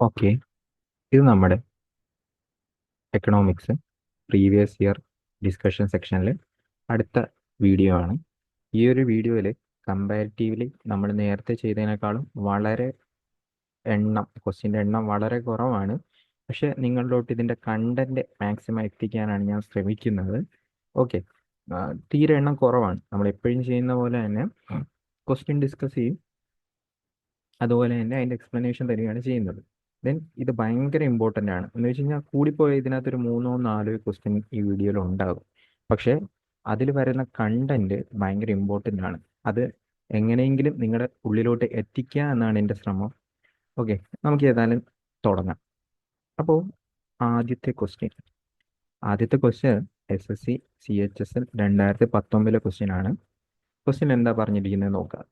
Okay, ഇത് നമ്മുടെ economics previous year discussion സെക്ഷനിൽ അടുത്ത വീഡിയോ ആണ്. ഈ ഒരു വീഡിയോയിൽ കമ്പാരിറ്റീവ്ലി നമ്മൾ നേരത്തെ ചെയ്തതിനേക്കാളും വളരെ ക്വസ്റ്റ്യൻ്റെ എണ്ണം വളരെ കുറവാണ്. പക്ഷെ നിങ്ങളിലോട്ട് ഇതിൻ്റെ കണ്ടന്റ് മാക്സിമം എത്തിക്കാനാണ് ഞാൻ ശ്രമിക്കുന്നത്. ഓക്കെ, തീരെ എണ്ണം കുറവാണ്. നമ്മൾ എപ്പോഴും ചെയ്യുന്ന പോലെ തന്നെ ക്വസ്റ്റ്യൻ ഡിസ്കസ് ചെയ്യും, അതുപോലെ തന്നെ അതിൻ്റെ എക്സ്പ്ലനേഷൻ തരികയാണ് ചെയ്യുന്നത്. ദെൻ ഇത് ഭയങ്കര ഇമ്പോർട്ടൻ്റ് ആണ്. എന്ന് വെച്ച് കഴിഞ്ഞാൽ കൂടിപ്പോയ ഇതിനകത്തൊരു 3-4 ക്വസ്റ്റ്യൻ ഈ വീഡിയോയിൽ ഉണ്ടാകും. പക്ഷേ അതിൽ വരുന്ന കണ്ടന്റ് ഭയങ്കര ഇമ്പോർട്ടൻ്റ് ആണ്. അത് എങ്ങനെയെങ്കിലും നിങ്ങളുടെ ഉള്ളിലോട്ട് എത്തിക്കുക എന്നാണ് എൻ്റെ ശ്രമം. ഓക്കെ, നമുക്ക് ഏതായാലും തുടങ്ങാം. അപ്പോൾ ആദ്യത്തെ ക്വസ്റ്റ്യൻ SSC CHSL 2019 ക്വസ്റ്റ്യൻ ആണ്. ക്വസ്റ്റ്യൻ എന്താ പറഞ്ഞിരിക്കുന്നത് നോക്കാം.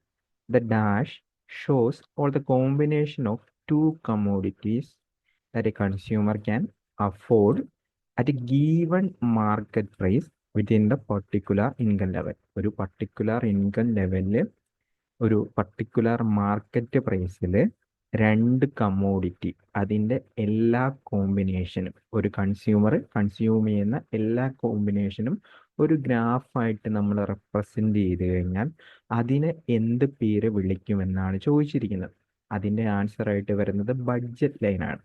The dash shows all the combination of two commodities that a consumer can afford at a given market price within the particular income level. ഒരു പർട്ടിക്കുലർ ഇൻകം ലെവലിൽ ഒരു particular market പ്രൈസിൽ രണ്ട് commodity, അതിൻ്റെ എല്ലാ കോമ്പിനേഷനും, ഒരു കൺസ്യൂമർ കൺസ്യൂം ചെയ്യുന്ന എല്ലാ കോമ്പിനേഷനും ഒരു ഗ്രാഫായിട്ട് നമ്മൾ റെപ്രസെൻ്റ് ചെയ്ത് കഴിഞ്ഞാൽ അതിനെ എന്ത് പേര് വിളിക്കുമെന്നാണ് ചോദിച്ചിരിക്കുന്നത്. അതിൻ്റെ ആൻസർ ആയിട്ട് വരുന്നത് ബഡ്ജറ്റ് ലൈനാണ്.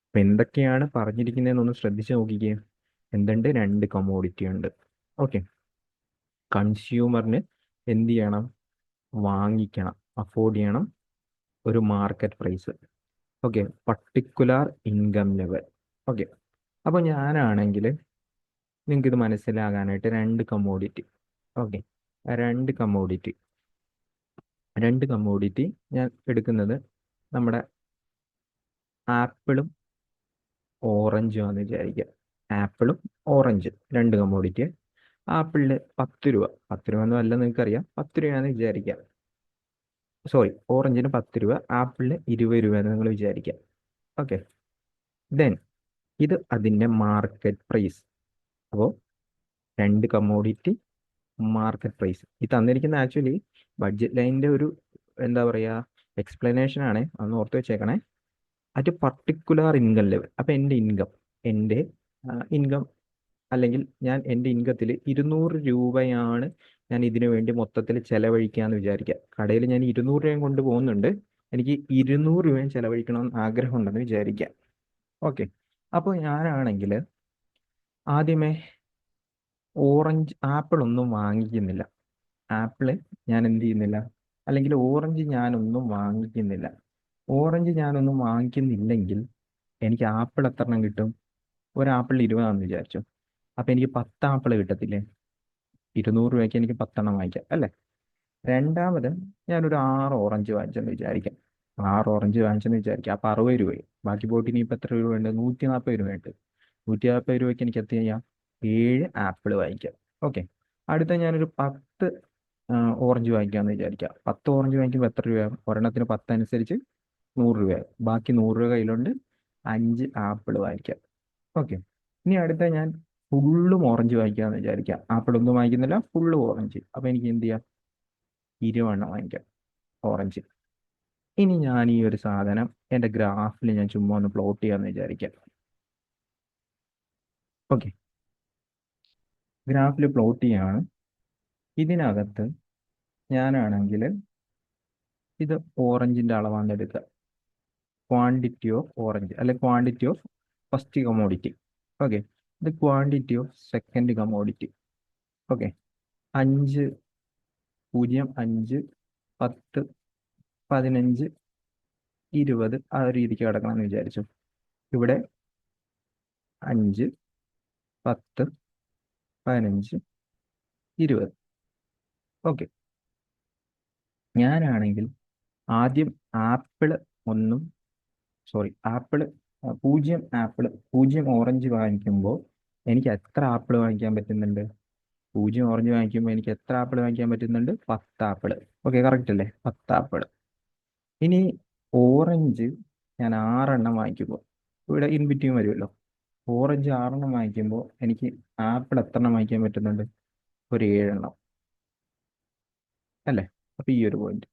അപ്പം എന്തൊക്കെയാണ് പറഞ്ഞിരിക്കുന്നതെന്നൊന്ന് ശ്രദ്ധിച്ച് നോക്കിക്കേ. എന്തുണ്ട്? രണ്ട് കമ്മോഡിറ്റി ഉണ്ട്. ഓക്കെ, കൺസ്യൂമറിന് എന്ത് ചെയ്യണം? വാങ്ങിക്കണം, അഫോർഡ് ചെയ്യണം ഒരു market price. Okay, particular income level. Okay, അപ്പോൾ ഞാനാണെങ്കിൽ നിങ്ങൾക്ക് ഇത് മനസ്സിലാകാനായിട്ട് രണ്ട് കമ്മോഡിറ്റി. ഓക്കെ, രണ്ട് കമ്മോഡിറ്റി ഞാൻ എടുക്കുന്നത് നമ്മുടെ ആപ്പിളും ഓറഞ്ചും ആണെന്ന് വിചാരിക്കുക. ആപ്പിളും ഓറഞ്ച് രണ്ട് കമ്മോഡിറ്റി. ആപ്പിളിന് 10 രൂപ, 10 രൂപ ഒന്നും അല്ല, നിങ്ങൾക്കറിയാം, 10 രൂപയാണെന്ന് വിചാരിക്കാം. സോറി, ഓറഞ്ചിന് 10 രൂപ, ആപ്പിളിന് 20 രൂപ എന്ന് നിങ്ങൾ വിചാരിക്കാം. ഓക്കെ, ദെൻ ഇത് അതിൻ്റെ മാർക്കറ്റ് പ്രൈസ്. അപ്പോൾ രണ്ട് കമ്മോഡിറ്റി, മാർക്കറ്റ് പ്രൈസ്. ഈ തന്നിരിക്കുന്ന ആക്ച്വലി ബഡ്ജറ്റ് ലൈനിൻ്റെ ഒരു എന്താ പറയുക എക്സ്പ്ലനേഷൻ ആണ്, അതൊന്ന് ഓർത്ത് വെച്ചേക്കണേ. At particular income level. അപ്പം എൻ്റെ ഇൻകം, അല്ലെങ്കിൽ ഞാൻ എൻ്റെ ഇൻകത്തിൽ 200 രൂപയാണ് ഞാൻ ഇതിനു വേണ്ടി മൊത്തത്തിൽ ചെലവഴിക്കാമെന്ന് വിചാരിക്കുക. കടയിൽ ഞാൻ 200 രൂപയും കൊണ്ട് പോകുന്നുണ്ട്, എനിക്ക് 200 രൂപയും ചെലവഴിക്കണമെന്ന് ആഗ്രഹമുണ്ടെന്ന് വിചാരിക്കുക. ഓക്കെ, അപ്പോൾ ഞാനാണെങ്കിൽ ആദ്യമേ ആപ്പിൾ ഒന്നും വാങ്ങിക്കുന്നില്ല. ആപ്പിള് ഞാൻ എന്ത് ചെയ്യുന്നില്ല, അല്ലെങ്കിൽ ഓറഞ്ച് ഞാനൊന്നും വാങ്ങിക്കുന്നില്ല. ഓറഞ്ച് ഞാനൊന്നും വാങ്ങിക്കുന്നില്ലെങ്കിൽ എനിക്ക് ആപ്പിൾ എത്ര എണ്ണം കിട്ടും? ഒരു ആപ്പിൾ 20 വിചാരിച്ചു. അപ്പം എനിക്ക് 10 ആപ്പിൾ കിട്ടത്തില്ലേ? 200 രൂപയ്ക്ക് എനിക്ക് 10 വാങ്ങിക്കാം അല്ലേ? രണ്ടാമത് ഞാനൊരു 6 ഓറഞ്ച് വാങ്ങിച്ചെന്ന് വിചാരിക്കാം. 6 ഓറഞ്ച് വാങ്ങിച്ചെന്ന് വിചാരിക്കാം. അപ്പം 60 രൂപയായി. ബാക്കി പോയിട്ട് ഇനിയിപ്പോൾ എത്ര രൂപ ഉണ്ട്? 140 രൂപയുണ്ട്. 140 രൂപയ്ക്ക് എനിക്ക് എന്ത് ചെയ്യാം? 7 ആപ്പിൾ വാങ്ങിക്കാം. ഓക്കെ, അടുത്ത ഞാനൊരു 10 ഓറഞ്ച് വാങ്ങിക്കാമെന്ന് വിചാരിക്കാം. 10 ഓറഞ്ച് വാങ്ങിക്കുമ്പോൾ എത്ര രൂപയാകും? ഒരെണ്ണത്തിന് 10 അനുസരിച്ച് 100 രൂപയാകും. ബാക്കി 100 രൂപ കയ്യിലുണ്ട്, 5 ആപ്പിൾ വാങ്ങിക്കാം. ഓക്കെ, ഇനി അടുത്ത ഞാൻ ഫുള്ളും ഓറഞ്ച് വാങ്ങിക്കാമെന്ന് വിചാരിക്കാം. ആപ്പിൾ ഒന്നും വാങ്ങിക്കുന്നില്ല, ഫുള്ള് ഓറഞ്ച്. അപ്പോൾ എനിക്ക് എന്ത് ചെയ്യാം? 20 വാങ്ങിക്കാം ഓറഞ്ച്. ഇനി ഞാൻ ഈ ഒരു സാധനം എൻ്റെ ഗ്രാഫിൽ ഞാൻ ചുമ്മാ ഒന്ന് പ്ലോട്ട് ചെയ്യാമെന്ന് വിചാരിക്കാം. ഓക്കെ, ഗ്രാഫിൽ പ്ലോട്ട് ചെയ്യാണ്. ഇതിനകത്ത് ഞാനാണെങ്കിൽ ഇത് ഓറഞ്ചിൻ്റെ അളവാണ് എടുക്കുക. ക്വാണ്ടിറ്റി ഓഫ് ഓറഞ്ച്, അല്ലെ quantity of first commodity. Okay, ഇത് quantity of second commodity. Okay, 5, 0, 5, 10, 15, 20 ആ ഒരു രീതിക്ക് കിടക്കണമെന്ന് വിചാരിച്ചു. ഇവിടെ 5, 10, 15, 20. ഓക്കെ, ഞാനാണെങ്കിൽ ആദ്യം ആപ്പിള് ഒന്നും സോറി ആപ്പിള് 0 ഓറഞ്ച് വാങ്ങിക്കുമ്പോൾ എനിക്ക് എത്ര ആപ്പിൾ വാങ്ങിക്കാൻ പറ്റുന്നുണ്ട്? 0 ഓറഞ്ച് വാങ്ങിക്കുമ്പോൾ എനിക്ക് എത്ര ആപ്പിൾ വാങ്ങിക്കാൻ പറ്റുന്നുണ്ട്? 10 ആപ്പിള്. ഓക്കെ, കറക്റ്റ് അല്ലേ? 10 ആപ്പിള്. ഇനി ഓറഞ്ച് ഞാൻ 6 വാങ്ങിക്കുമ്പോൾ, ഇവിടെ ഇൻ ബിറ്റ്വീൻ വരുമല്ലോ, ഓറഞ്ച് 6 വാങ്ങിക്കുമ്പോൾ എനിക്ക് ആപ്പിൾ എത്ര വാങ്ങിക്കാൻ പറ്റുന്നുണ്ട്? ഒരു 7 അല്ലേ? അപ്പോൾ ഈ ഒരു പോയിന്റ്.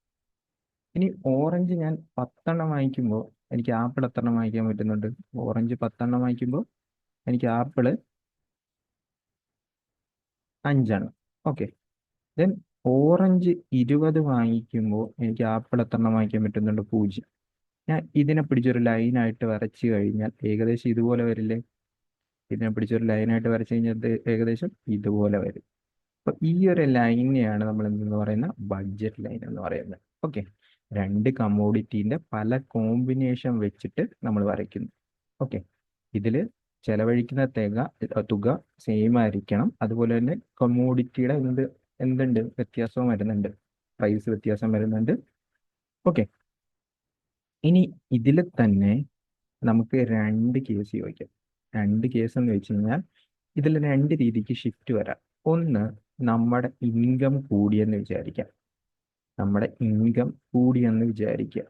ഇനി ഓറഞ്ച് ഞാൻ 10 വാങ്ങിക്കുമ്പോൾ എനിക്ക് ആപ്പിൾ എത്രണ്ണം വാങ്ങിക്കാൻ പറ്റുന്നുണ്ട്? ഓറഞ്ച് 10 വാങ്ങിക്കുമ്പോൾ എനിക്ക് ആപ്പിള് 5. ഓക്കെ. ദെൻ ഓറഞ്ച് 20 വാങ്ങിക്കുമ്പോൾ എനിക്ക് ആപ്പിൾ എത്രണ്ണം വാങ്ങിക്കാൻ പറ്റുന്നുണ്ട്? 0. ഞാൻ ഇതിനെ പിടിച്ചൊരു ലൈനായിട്ട് വരച്ച് കഴിഞ്ഞാൽ ഏകദേശം ഇതുപോലെ വരില്ലേ? ഇതിനെ പിടിച്ചൊരു ലൈനായിട്ട് വരച്ച് കഴിഞ്ഞാൽ ഏകദേശം ഇതുപോലെ വരും. അപ്പൊ ഈ ഒരു ലൈനെയാണ് നമ്മൾ എന്തെന്ന് പറയുന്ന ബഡ്ജറ്റ് ലൈൻ എന്ന് പറയുന്നത്. ഓക്കെ. രണ്ട് കമ്മോഡിറ്റീൻ്റെ പല കോമ്പിനേഷൻ വെച്ചിട്ട് നമ്മൾ വരയ്ക്കുന്നു. ഓക്കെ. ഇതിൽ ചെലവഴിക്കുന്ന തുക സെയിം ആയിരിക്കണം. അതുപോലെ തന്നെ കമ്മോഡിറ്റിയുടെ എന്തുണ്ട് വ്യത്യാസവും വരുന്നുണ്ട്, പ്രൈസ് വ്യത്യാസം വരുന്നുണ്ട്. ഓക്കെ. ഇനി ഇതിൽ തന്നെ നമുക്ക് രണ്ട് കേസ് ചോദിക്കാം. രണ്ട് കേസ് എന്ന് വെച്ച് കഴിഞ്ഞാൽ ഇതിൽ രണ്ട് രീതിക്ക് ഷിഫ്റ്റ് വരാം. ഒന്ന്, നമ്മുടെ ഇൻകം കൂടിയെന്ന് വിചാരിക്കാം. നമ്മുടെ ഇൻകം കൂടിയെന്ന് വിചാരിക്കുക.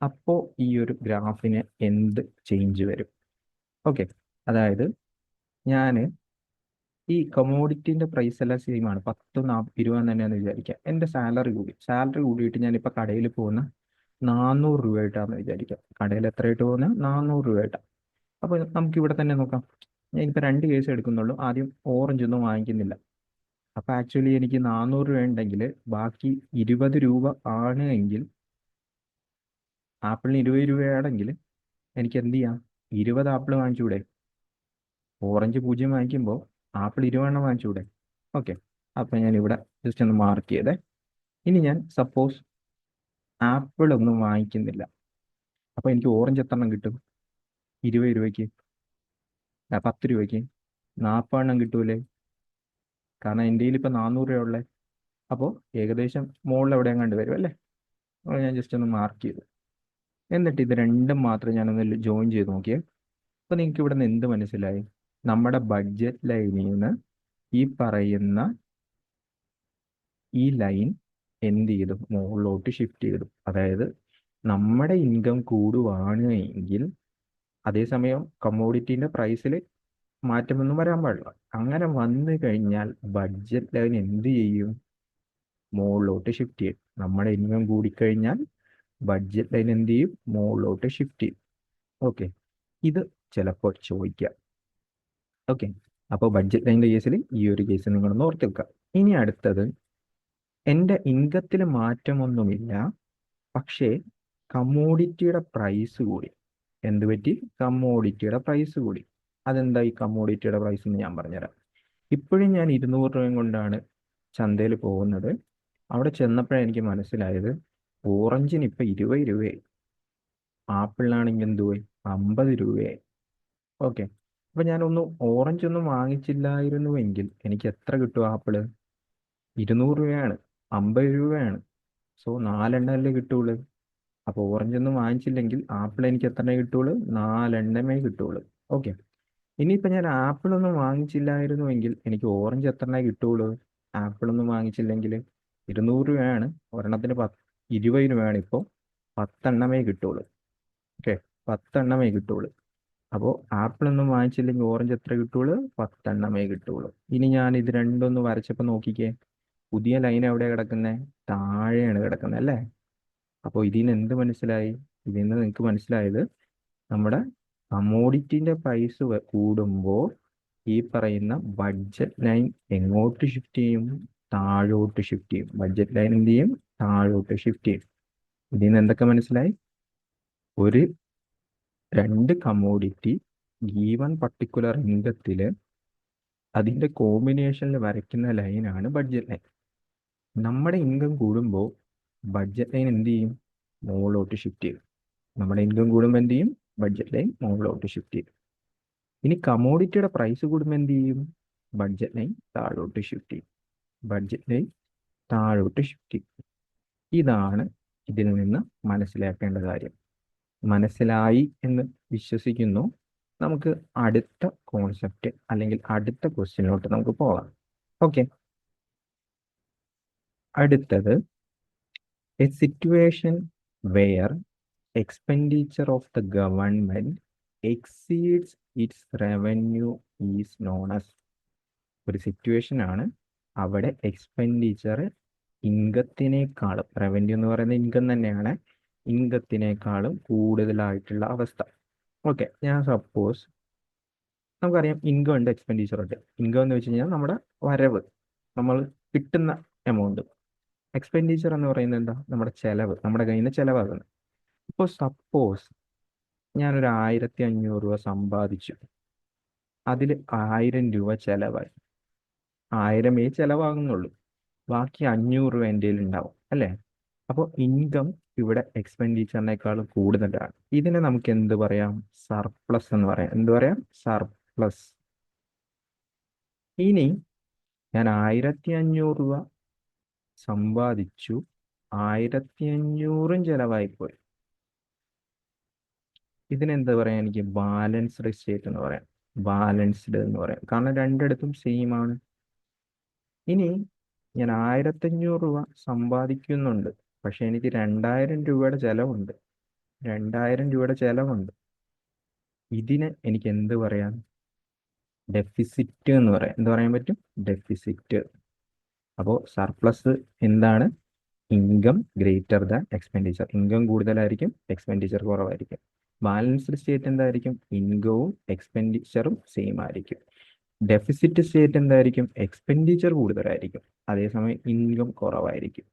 അപ്പോൾ ഈ ഒരു ഗ്രാഫിന് എന്ത് ചേഞ്ച് വരും? ഓക്കെ. അതായത് ഞാൻ ഈ കമോഡിറ്റിൻ്റെ പ്രൈസ് എല്ലാം സെയിം ആണ്, 10, 20 തന്നെയാണെന്ന് വിചാരിക്കാം. എൻ്റെ സാലറി കൂടിയിട്ട് ഞാനിപ്പോൾ കടയിൽ പോകുന്ന 400 രൂപയായിട്ടാണെന്ന് വിചാരിക്കാം. കടയിൽ എത്രയായിട്ട് പോകുന്നത്? 400 രൂപയായിട്ടാണ്. അപ്പോൾ നമുക്ക് ഇവിടെ തന്നെ നോക്കാം. ഞാനിപ്പോൾ രണ്ട് കേസ് എടുക്കുന്നുള്ളൂ. ആദ്യം ഓറഞ്ച് ഒന്നും വാങ്ങിക്കുന്നില്ല. അപ്പോൾ ആക്ച്വലി എനിക്ക് 400 രൂപ ഉണ്ടെങ്കിൽ ബാക്കി 20 രൂപ ആണ് എങ്കിൽ, ആപ്പിളിന് 20 രൂപയാണെങ്കിൽ എനിക്ക് എന്ത് ചെയ്യാം? 20 ആപ്പിൾ വാങ്ങിച്ചൂടെ? ഓറഞ്ച് 0 വാങ്ങിക്കുമ്പോൾ ആപ്പിൾ 20 വാങ്ങിച്ചൂടെ? ഓക്കെ. അപ്പോൾ ഞാൻ ഇവിടെ ജസ്റ്റ് ഒന്ന് മാർക്ക് ചെയ്തേ. ഇനി ഞാൻ സപ്പോസ് ആപ്പിൾ ഒന്നും വാങ്ങിക്കുന്നില്ല. അപ്പോൾ എനിക്ക് ഓറഞ്ച് എത്ര കിട്ടും? 20 രൂപയ്ക്ക്, 10 രൂപയ്ക്ക് 40 കിട്ടൂലേ? കാരണം എൻ്റെ കയ്യിൽ ഇപ്പോൾ 400 രൂപ ഉള്ളത്. അപ്പോൾ ഏകദേശം മുകളിൽ എവിടെ കണ്ടു വരും അല്ലേ? അപ്പോൾ ഞാൻ ജസ്റ്റ് ഒന്ന് മാർക്ക് ചെയ്തു. എന്നിട്ട് ഇത് രണ്ടും മാത്രം ഞാനൊന്ന് ജോയിൻ ചെയ്ത് നോക്കിയേ. അപ്പോൾ നിങ്ങൾക്ക് ഇവിടെ നിന്ന് എന്ത് മനസ്സിലായി? നമ്മുടെ ബഡ്ജറ്റ് ലൈനിൽ നിന്ന് ഈ പറയുന്ന ഈ ലൈൻ എന്ത് ചെയ്തു? മുകളിലോട്ട് ഷിഫ്റ്റ് ചെയ്തു. അതായത് നമ്മുടെ ഇൻകം കൂടുവാണ് എങ്കിൽ അതേസമയം കമ്മോഡിറ്റീൻ്റെ പ്രൈസിൽ മാറ്റമൊന്നും വരാൻ പാടില്ല. അങ്ങനെ വന്നു കഴിഞ്ഞാൽ ബഡ്ജറ്റ് ലൈൻ എന്ത് ചെയ്യും? മുകളിലോട്ട് ഷിഫ്റ്റ് ചെയ്യും. നമ്മുടെ ഇൻകം കൂടിക്കഴിഞ്ഞാൽ ബഡ്ജറ്റ് ലൈൻ എന്ത് ചെയ്യും? മുകളിലോട്ട് ഷിഫ്റ്റ് ചെയ്യും. ഓക്കെ. ഇത് ചിലപ്പോൾ ചോദിക്കാം. ഓക്കെ. അപ്പോൾ ബഡ്ജറ്റ് ലൈനിൻ്റെ കേസിൽ ഈ ഒരു കേസ് നിങ്ങളൊന്ന് ഓർത്ത് വെക്കുക. ഇനി അടുത്തത്, എൻ്റെ ഇൻകത്തിൽ മാറ്റമൊന്നുമില്ല, പക്ഷേ കമ്മോഡിറ്റിയുടെ പ്രൈസ് കൂടി. എന്ത് പറ്റി? കമ്മോഡിറ്റിയുടെ പ്രൈസ് കൂടി. അതെന്താ ഈ കമ്മോഡിറ്റിയുടെ പ്രൈസ് എന്ന് ഞാൻ പറഞ്ഞുതരാം. ഇപ്പോഴും ഞാൻ 200 രൂപയും കൊണ്ടാണ് ചന്തയിൽ പോകുന്നത്. അവിടെ ചെന്നപ്പോഴാണ് എനിക്ക് മനസ്സിലായത് ഓറഞ്ചിന് ഇപ്പം 20 രൂപയായി, ആപ്പിളിനാണെങ്കിൽ എന്തുപോയി? 50 രൂപയായി. ഓക്കെ. അപ്പം ഓറഞ്ച് ഒന്നും വാങ്ങിച്ചില്ലായിരുന്നുവെങ്കിൽ എനിക്ക് എത്ര കിട്ടും? ആപ്പിള് 200 രൂപയാണ്, 50 രൂപയാണ്. സോ 4 കിട്ടുള്ളൂ. അപ്പോൾ ഓറഞ്ച് ഒന്നും വാങ്ങിച്ചില്ലെങ്കിൽ ആപ്പിൾ എനിക്ക് എത്ര കിട്ടുള്ളൂ? 4 കിട്ടുള്ളൂ. ഓക്കെ. ഇനിയിപ്പോൾ ഞാൻ ആപ്പിൾ ഒന്നും വാങ്ങിച്ചില്ലായിരുന്നുവെങ്കിൽ എനിക്ക് ഓറഞ്ച് എത്ര കിട്ടുള്ളൂ? ആപ്പിൾ ഒന്നും വാങ്ങിച്ചില്ലെങ്കിൽ 200 രൂപയാണ്, ഒരെണ്ണത്തിന് 20 രൂപയാണ്. ഇപ്പോൾ 10 കിട്ടുള്ളൂ. ഓക്കെ. 10 കിട്ടുള്ളൂ. അപ്പോൾ ആപ്പിൾ ഒന്നും വാങ്ങിച്ചില്ലെങ്കിൽ ഓറഞ്ച് എത്ര കിട്ടുള്ളൂ? 10 കിട്ടുള്ളൂ. ഇനി ഞാൻ ഇത് രണ്ടൊന്ന് വരച്ചപ്പോൾ നോക്കിക്കേ, പുതിയ ലൈൻ എവിടെയാണ് കിടക്കുന്നത്? താഴെയാണ് കിടക്കുന്നത് അല്ലേ? അപ്പോൾ ഇതിൽ നിന്ന് എന്ത് മനസ്സിലായി? ഇതിൽ നിന്ന് നിങ്ങൾക്ക് മനസ്സിലായത് നമ്മുടെ കമ്മോഡിറ്റിൻ്റെ പ്രൈസ് കൂടുമ്പോൾ ഈ പറയുന്ന ബഡ്ജറ്റ് ലൈൻ എങ്ങോട്ട് ഷിഫ്റ്റ് ചെയ്യും? താഴോട്ട് ഷിഫ്റ്റ് ചെയ്യും. ബഡ്ജറ്റ് ലൈൻ എന്ത് ചെയ്യും? താഴോട്ട് ഷിഫ്റ്റ് ചെയ്യും. ഇതിൽ നിന്ന് എന്തൊക്കെ മനസ്സിലായി? ഒരു രണ്ട് കമ്മോഡിറ്റി ഗീവൺ പർട്ടിക്കുലർ ഇൻകത്തിൽ അതിൻ്റെ കോമ്പിനേഷനിൽ വരയ്ക്കുന്ന ലൈനാണ് ബഡ്ജറ്റ് ലൈൻ. നമ്മുടെ ഇൻകം കൂടുമ്പോൾ ബഡ്ജറ്റ് ലൈൻ എന്ത് ചെയ്യും? മുകളിലോട്ട് ഷിഫ്റ്റ് ചെയ്യും. നമ്മുടെ ഇൻകം കൂടുമ്പോൾ എന്ത് ചെയ്യും? ബഡ്ജറ്റ് ലൈൻ മുകളിലോട്ട് ഷിഫ്റ്റ് ചെയ്യും. ഇനി കമോഡിറ്റിയുടെ പ്രൈസ് കൂടുമ്പോൾ എന്ത് ചെയ്യും? ബഡ്ജറ്റ് ലൈൻ താഴോട്ട് ഷിഫ്റ്റ് ചെയ്യും. ബഡ്ജറ്റ് ലൈൻ താഴോട്ട് ഷിഫ്റ്റ് ചെയ്യും. ഇതാണ് ഇതിൽ നിന്ന് മനസ്സിലാക്കേണ്ട കാര്യം. മനസ്സിലായി എന്ന് വിശ്വസിക്കുന്നു. നമുക്ക് അടുത്ത കോൺസെപ്റ്റ് അല്ലെങ്കിൽ അടുത്ത ക്വസ്റ്റ്യനിലോട്ട് നമുക്ക് പോകാം. ഓക്കെ. അടുത്തത്, A situation where expenditure of the government exceeds its revenue is known as. ഒരു സിറ്റുവേഷൻ ആണ്, അവിടെ എക്സ്പെൻഡിച്ചർ ഇൻകത്തിനേക്കാളും, റവന്യൂ എന്ന് പറയുന്ന ഇൻകം തന്നെയാണ്, ഇൻകത്തിനേക്കാളും കൂടുതലായിട്ടുള്ള അവസ്ഥ. ഓക്കെ, ഞാൻ സപ്പോസ് നമുക്കറിയാം ഇൻകം ഉണ്ട്, എക്സ്പെൻഡിച്ചർ ഉണ്ട്. ഇൻകം എന്ന് വെച്ച് കഴിഞ്ഞാൽ നമ്മുടെ വരവ്, നമ്മൾ കിട്ടുന്ന എമൗണ്ട്. എക്സ്പെൻഡിച്ചർ എന്ന് പറയുന്നത് എന്താ? നമ്മുടെ ചെലവ്, നമ്മുടെ കയ്യിൽ നിന്ന് ചെലവാകുന്നത്. ഇപ്പോൾ സപ്പോസ് ഞാനൊരു 1500 രൂപ സമ്പാദിച്ചു, അതിൽ 1000 രൂപ ചെലവായി. 1000 ചെലവാകുന്നുള്ളൂ, ബാക്കി 500 രൂപ എൻ്റെ കയ്യിൽ ഉണ്ടാവും അല്ലേ? അപ്പോൾ ഇൻകം ഇവിടെ എക്സ്പെൻഡിച്ചറിനേക്കാളും കൂടുതലാണ്. ഇതിനെ നമുക്ക് എന്ത് പറയാം? സർപ്ലസ് എന്ന് പറയാം. എന്ത് പറയാം? സർപ്ലസ്. ഇനി ഞാൻ 1500 രൂപ സമ്പാദിച്ചു, 1500 ചെലവായിപ്പോയി. ഇതിനെന്ത് പറയാം? എനിക്ക് ബാലൻസ്ഡ് സ്റ്റേറ്റ് എന്ന് പറയാം. ബാലൻസ്ഡ് എന്ന് പറയാം, കാരണം രണ്ടിടത്തും സെയിം ആണ്. ഇനി ഞാൻ 1500 രൂപ സമ്പാദിക്കുന്നുണ്ട്, പക്ഷെ എനിക്ക് 2000 രൂപയുടെ ചെലവുണ്ട്. 2000 രൂപയുടെ ചെലവുണ്ട്. ഇതിന് എനിക്ക് എന്ത് പറയാം? ഡെഫിസിറ്റ് എന്ന് പറയാം. എന്ത് പറയാൻ പറ്റും? ഡെഫിസിറ്റ്. അപ്പോൾ സർപ്ലസ് എന്താണ്? Income greater than expenditure. Income കൂടുതലായിരിക്കും, എക്സ്പെൻഡിച്ചർ കുറവായിരിക്കും. ബാലൻസ്ഡ് സ്റ്റേറ്റ് എന്തായിരിക്കും? ഇൻകവും എക്സ്പെൻഡിച്ചറും സെയിം ആയിരിക്കും. ഡെഫിസിറ്റ് സ്റ്റേറ്റ് എന്തായിരിക്കും? എക്സ്പെൻഡിച്ചർ കൂടുതലായിരിക്കും, അതേസമയം ഇൻകം കുറവായിരിക്കും.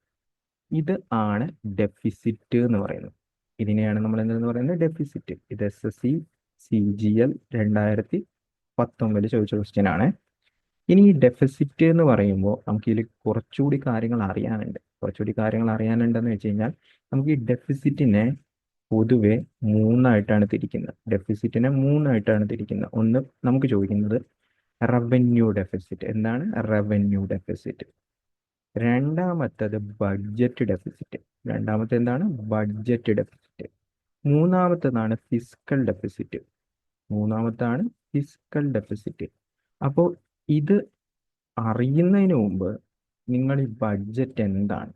ഇത് ആണ് ഡെഫിസിറ്റ് എന്ന് പറയുന്നത്. ഇതിനെയാണ് നമ്മൾ എന്തെന്ന് പറയുന്നത്? ഡെഫിസിറ്റ്. ഇത് SSC CGL 2019 ചോദിച്ച ക്വസ്റ്റ്യൻ ആണ്. ഇനി ഈ ഡെഫിസിറ്റ് എന്ന് പറയുമ്പോൾ നമുക്ക് ഇതിൽ കുറച്ചുകൂടി കാര്യങ്ങൾ അറിയാനുണ്ട്. കുറച്ചുകൂടി കാര്യങ്ങൾ അറിയാനുണ്ടെന്ന് വെച്ച് കഴിഞ്ഞാൽ, നമുക്ക് ഈ ഡെഫിസിറ്റിനെ പൊതുവെ മൂന്നായിട്ടാണ് തിരിക്കുന്നത്. ഡെഫിസിറ്റിനെ മൂന്നായിട്ടാണ് തിരിക്കുന്നത്. ഒന്ന് നമുക്ക് ചോദിക്കുന്നത് റവന്യൂ ഡെഫിസിറ്റ്. എന്താണ് റവന്യൂ ഡെഫിസിറ്റ്? രണ്ടാമത്തത് ബഡ്ജറ്റ് ഡെഫിസിറ്റ്. രണ്ടാമത്തെ എന്താണ്? Budget deficit. മൂന്നാമത്തതാണ് ഫിസ്ക്കൽ ഡെഫിസിറ്റ്. മൂന്നാമത്താണ് ഫിസ്ക്കൽ ഡെഫിസിറ്റ്. അപ്പോൾ ഇത് അറിയുന്നതിന് മുമ്പ് നിങ്ങൾ ഈ ബഡ്ജറ്റ് എന്താണ്,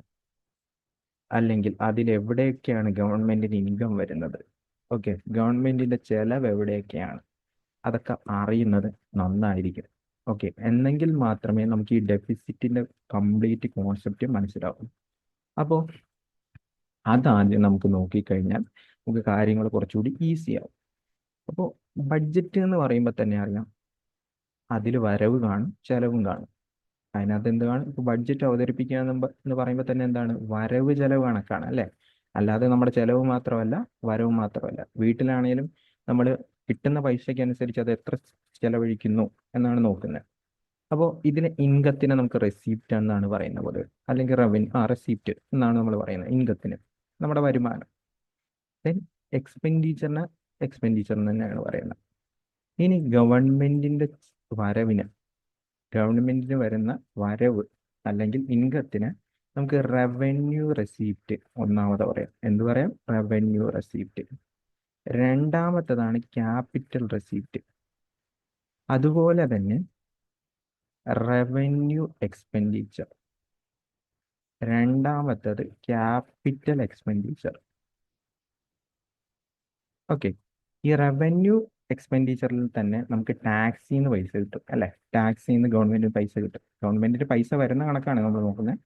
അല്ലെങ്കിൽ അതിലെവിടെയൊക്കെയാണ് ഗവൺമെന്റിന് ഇൻകം വരുന്നത്, ഓക്കെ, ഗവൺമെന്റിന്റെ ചെലവ് എവിടെയൊക്കെയാണ്, അതൊക്കെ അറിയുന്നത് നന്നായിരിക്കും. ഓക്കെ, എന്നെങ്കിൽ മാത്രമേ നമുക്ക് ഈ ഡെഫിസിറ്റിന്റെ കംപ്ലീറ്റ് കോൺസെപ്റ്റ് മനസ്സിലാവൂ. അപ്പോൾ അതാദ്യം നമുക്ക് നോക്കിക്കഴിഞ്ഞാൽ നമുക്ക് കാര്യങ്ങൾ കുറച്ചുകൂടി ഈസി ആവും. അപ്പോൾ ബഡ്ജറ്റ് എന്ന് പറയുമ്പോൾ തന്നെ അറിയാം, അതിൽ വരവ് കാണും, ചെലവും കാണും. അതിനകത്ത് എന്ത് കാണും? ഇപ്പോൾ ബഡ്ജറ്റ് അവതരിപ്പിക്കുക എന്ന് പറയുമ്പോൾ തന്നെ എന്താണ്? വരവ് ചെലവ് കണക്കാണ് അല്ലേ? അല്ലാതെ നമ്മുടെ ചെലവ് മാത്രമല്ല, വരവ് മാത്രമല്ല. വീട്ടിലാണെങ്കിലും നമ്മൾ കിട്ടുന്ന പൈസയ്ക്ക് അനുസരിച്ച് അത് എത്ര ചെലവഴിക്കുന്നു എന്നാണ് നോക്കുന്നത്. അപ്പോൾ ഇതിന് ഇൻകത്തിനെ നമുക്ക് റെസീപ്റ്റ് എന്നാണ് പറയുന്നത് പോലെ, അല്ലെങ്കിൽ റെസീപ്റ്റ് എന്നാണ് നമ്മൾ പറയുന്നത് ഇൻകത്തിന്, നമ്മുടെ വരുമാനം. ദെൻ എക്സ്പെൻഡിച്ചറിന് എക്സ്പെൻഡിച്ചർ തന്നെയാണ് പറയുന്നത്. ഇനി ഗവൺമെന്റിന് വരുന്ന വരവ് അല്ലെങ്കിൽ ഇൻകത്തിന് നമുക്ക് റവന്യൂ റെസീപ്റ്റ് ഒന്നാമത് പറയാം. എന്ത് പറയാം? Revenue receipt. രണ്ടാമത്തതാണ് ക്യാപിറ്റൽ റെസീപ്റ്റ്. അതുപോലെ തന്നെ റവന്യൂ എക്സ്പെൻഡിച്ചർ. രണ്ടാമത്തത് ക്യാപിറ്റൽ എക്സ്പെൻഡിച്ചർ. ഓക്കെ, ഈ റവന്യൂ എക്സ്പെൻഡിച്ചറിൽ തന്നെ നമുക്ക് ടാക്സിൽ നിന്ന് പൈസ കിട്ടും അല്ലേ? ടാക്സിൽ നിന്ന് ഗവൺമെന്റിന് പൈസ കിട്ടും. ഗവൺമെന്റിന് പൈസ വരുന്ന കണക്കാണ് നമ്മൾ നോക്കുന്നത്.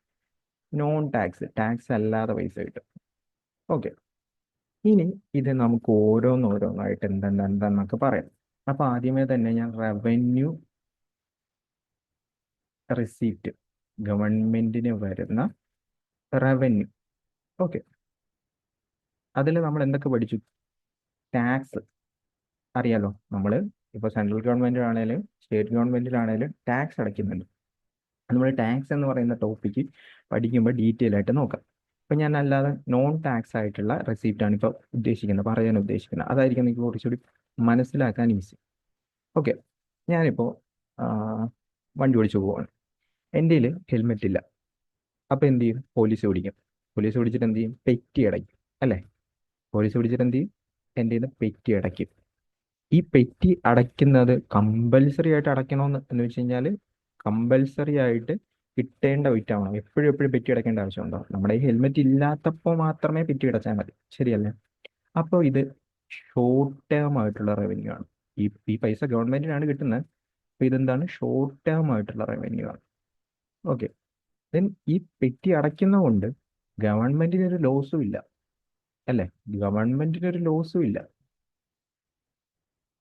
നോൺ ടാക്സ്, ടാക്സ് അല്ലാതെ പൈസ കിട്ടും. ഓക്കെ, ഇനി ഇത് നമുക്ക് ഓരോന്നോരോന്നായിട്ട് എന്തെന്നൊക്കെ പറയാം. അപ്പൊ ആദ്യമേ തന്നെ ഞാൻ റവന്യൂ റിസീപ്റ്റ്, ഗവൺമെന്റിന് വരുന്ന റവന്യൂ. ഓക്കെ, അതിൽ നമ്മൾ എന്തൊക്കെ പഠിച്ചു? ടാക്സ് അറിയാലോ. നമ്മൾ ഇപ്പോൾ സെൻട്രൽ ഗവൺമെന്റിലാണേലും സ്റ്റേറ്റ് ഗവൺമെന്റിലാണേലും ടാക്സ് അടയ്ക്കുന്നുണ്ട്. നമ്മൾ ടാക്സ് എന്ന് പറയുന്ന ടോപ്പിക്ക് പഠിക്കുമ്പോൾ ഡീറ്റെയിൽ ആയിട്ട് നോക്കാം. ഇപ്പം ഞാൻ അല്ലാതെ നോൺ ടാക്സ് ആയിട്ടുള്ള റെസീപ്റ്റാണ് ഇപ്പോൾ പറയാൻ ഉദ്ദേശിക്കുന്നത്. അതായിരിക്കും എനിക്ക് കുറച്ചുകൂടി മനസ്സിലാക്കാൻ ഈസി. ഓക്കെ, ഞാനിപ്പോൾ വണ്ടി ഓടിച്ചു പോവാണ്. എൻ്റെ കയ്യിൽ ഹെൽമെറ്റ് ഇല്ല. അപ്പോൾ എന്ത് ചെയ്യും? പോലീസ് പിടിക്കും. പോലീസ് പിടിച്ചിട്ട് എന്ത് ചെയ്യും? പെറ്റി അടയ്ക്കും അല്ലേ? പോലീസ് പിടിച്ചിട്ട് എന്ത് ചെയ്യും? എൻ്റെ കയ്യിൽ നിന്ന് പെറ്റി അടയ്ക്കും. ഈ പെറ്റി അടയ്ക്കുന്നത് കമ്പൽസറി ആയിട്ട് അടയ്ക്കണമെന്ന് എന്ന് വെച്ച് കഴിഞ്ഞാൽ, കമ്പൽസറി ആയിട്ട് കിട്ടേണ്ട വിറ്റാവണം. എപ്പോഴും എപ്പോഴും പെറ്റി അടയ്ക്കേണ്ട ആവശ്യമുണ്ടോ? നമ്മുടെ ഈ ഹെൽമെറ്റ് ഇല്ലാത്തപ്പോൾ മാത്രമേ പെറ്റി അടച്ചാൽ മതി, ശരിയല്ലേ? അപ്പോൾ ഇത് ഷോർട്ട് ടേം ആയിട്ടുള്ള റവന്യൂ ആണ്. ഈ പൈസ ഗവൺമെന്റിനാണ് കിട്ടുന്നത്. അപ്പോൾ ഇതെന്താണ്? ഷോർട്ട് ടേം ആയിട്ടുള്ള റവന്യൂ ആണ്. ഓക്കെ, ദെൻ ഈ പെറ്റി അടയ്ക്കുന്നതുകൊണ്ട് ഗവൺമെന്റിന് ഒരു ലോസും ഇല്ല. അല്ലേ? ഗവൺമെന്റിന് ഒരു ലോസും ഇല്ല.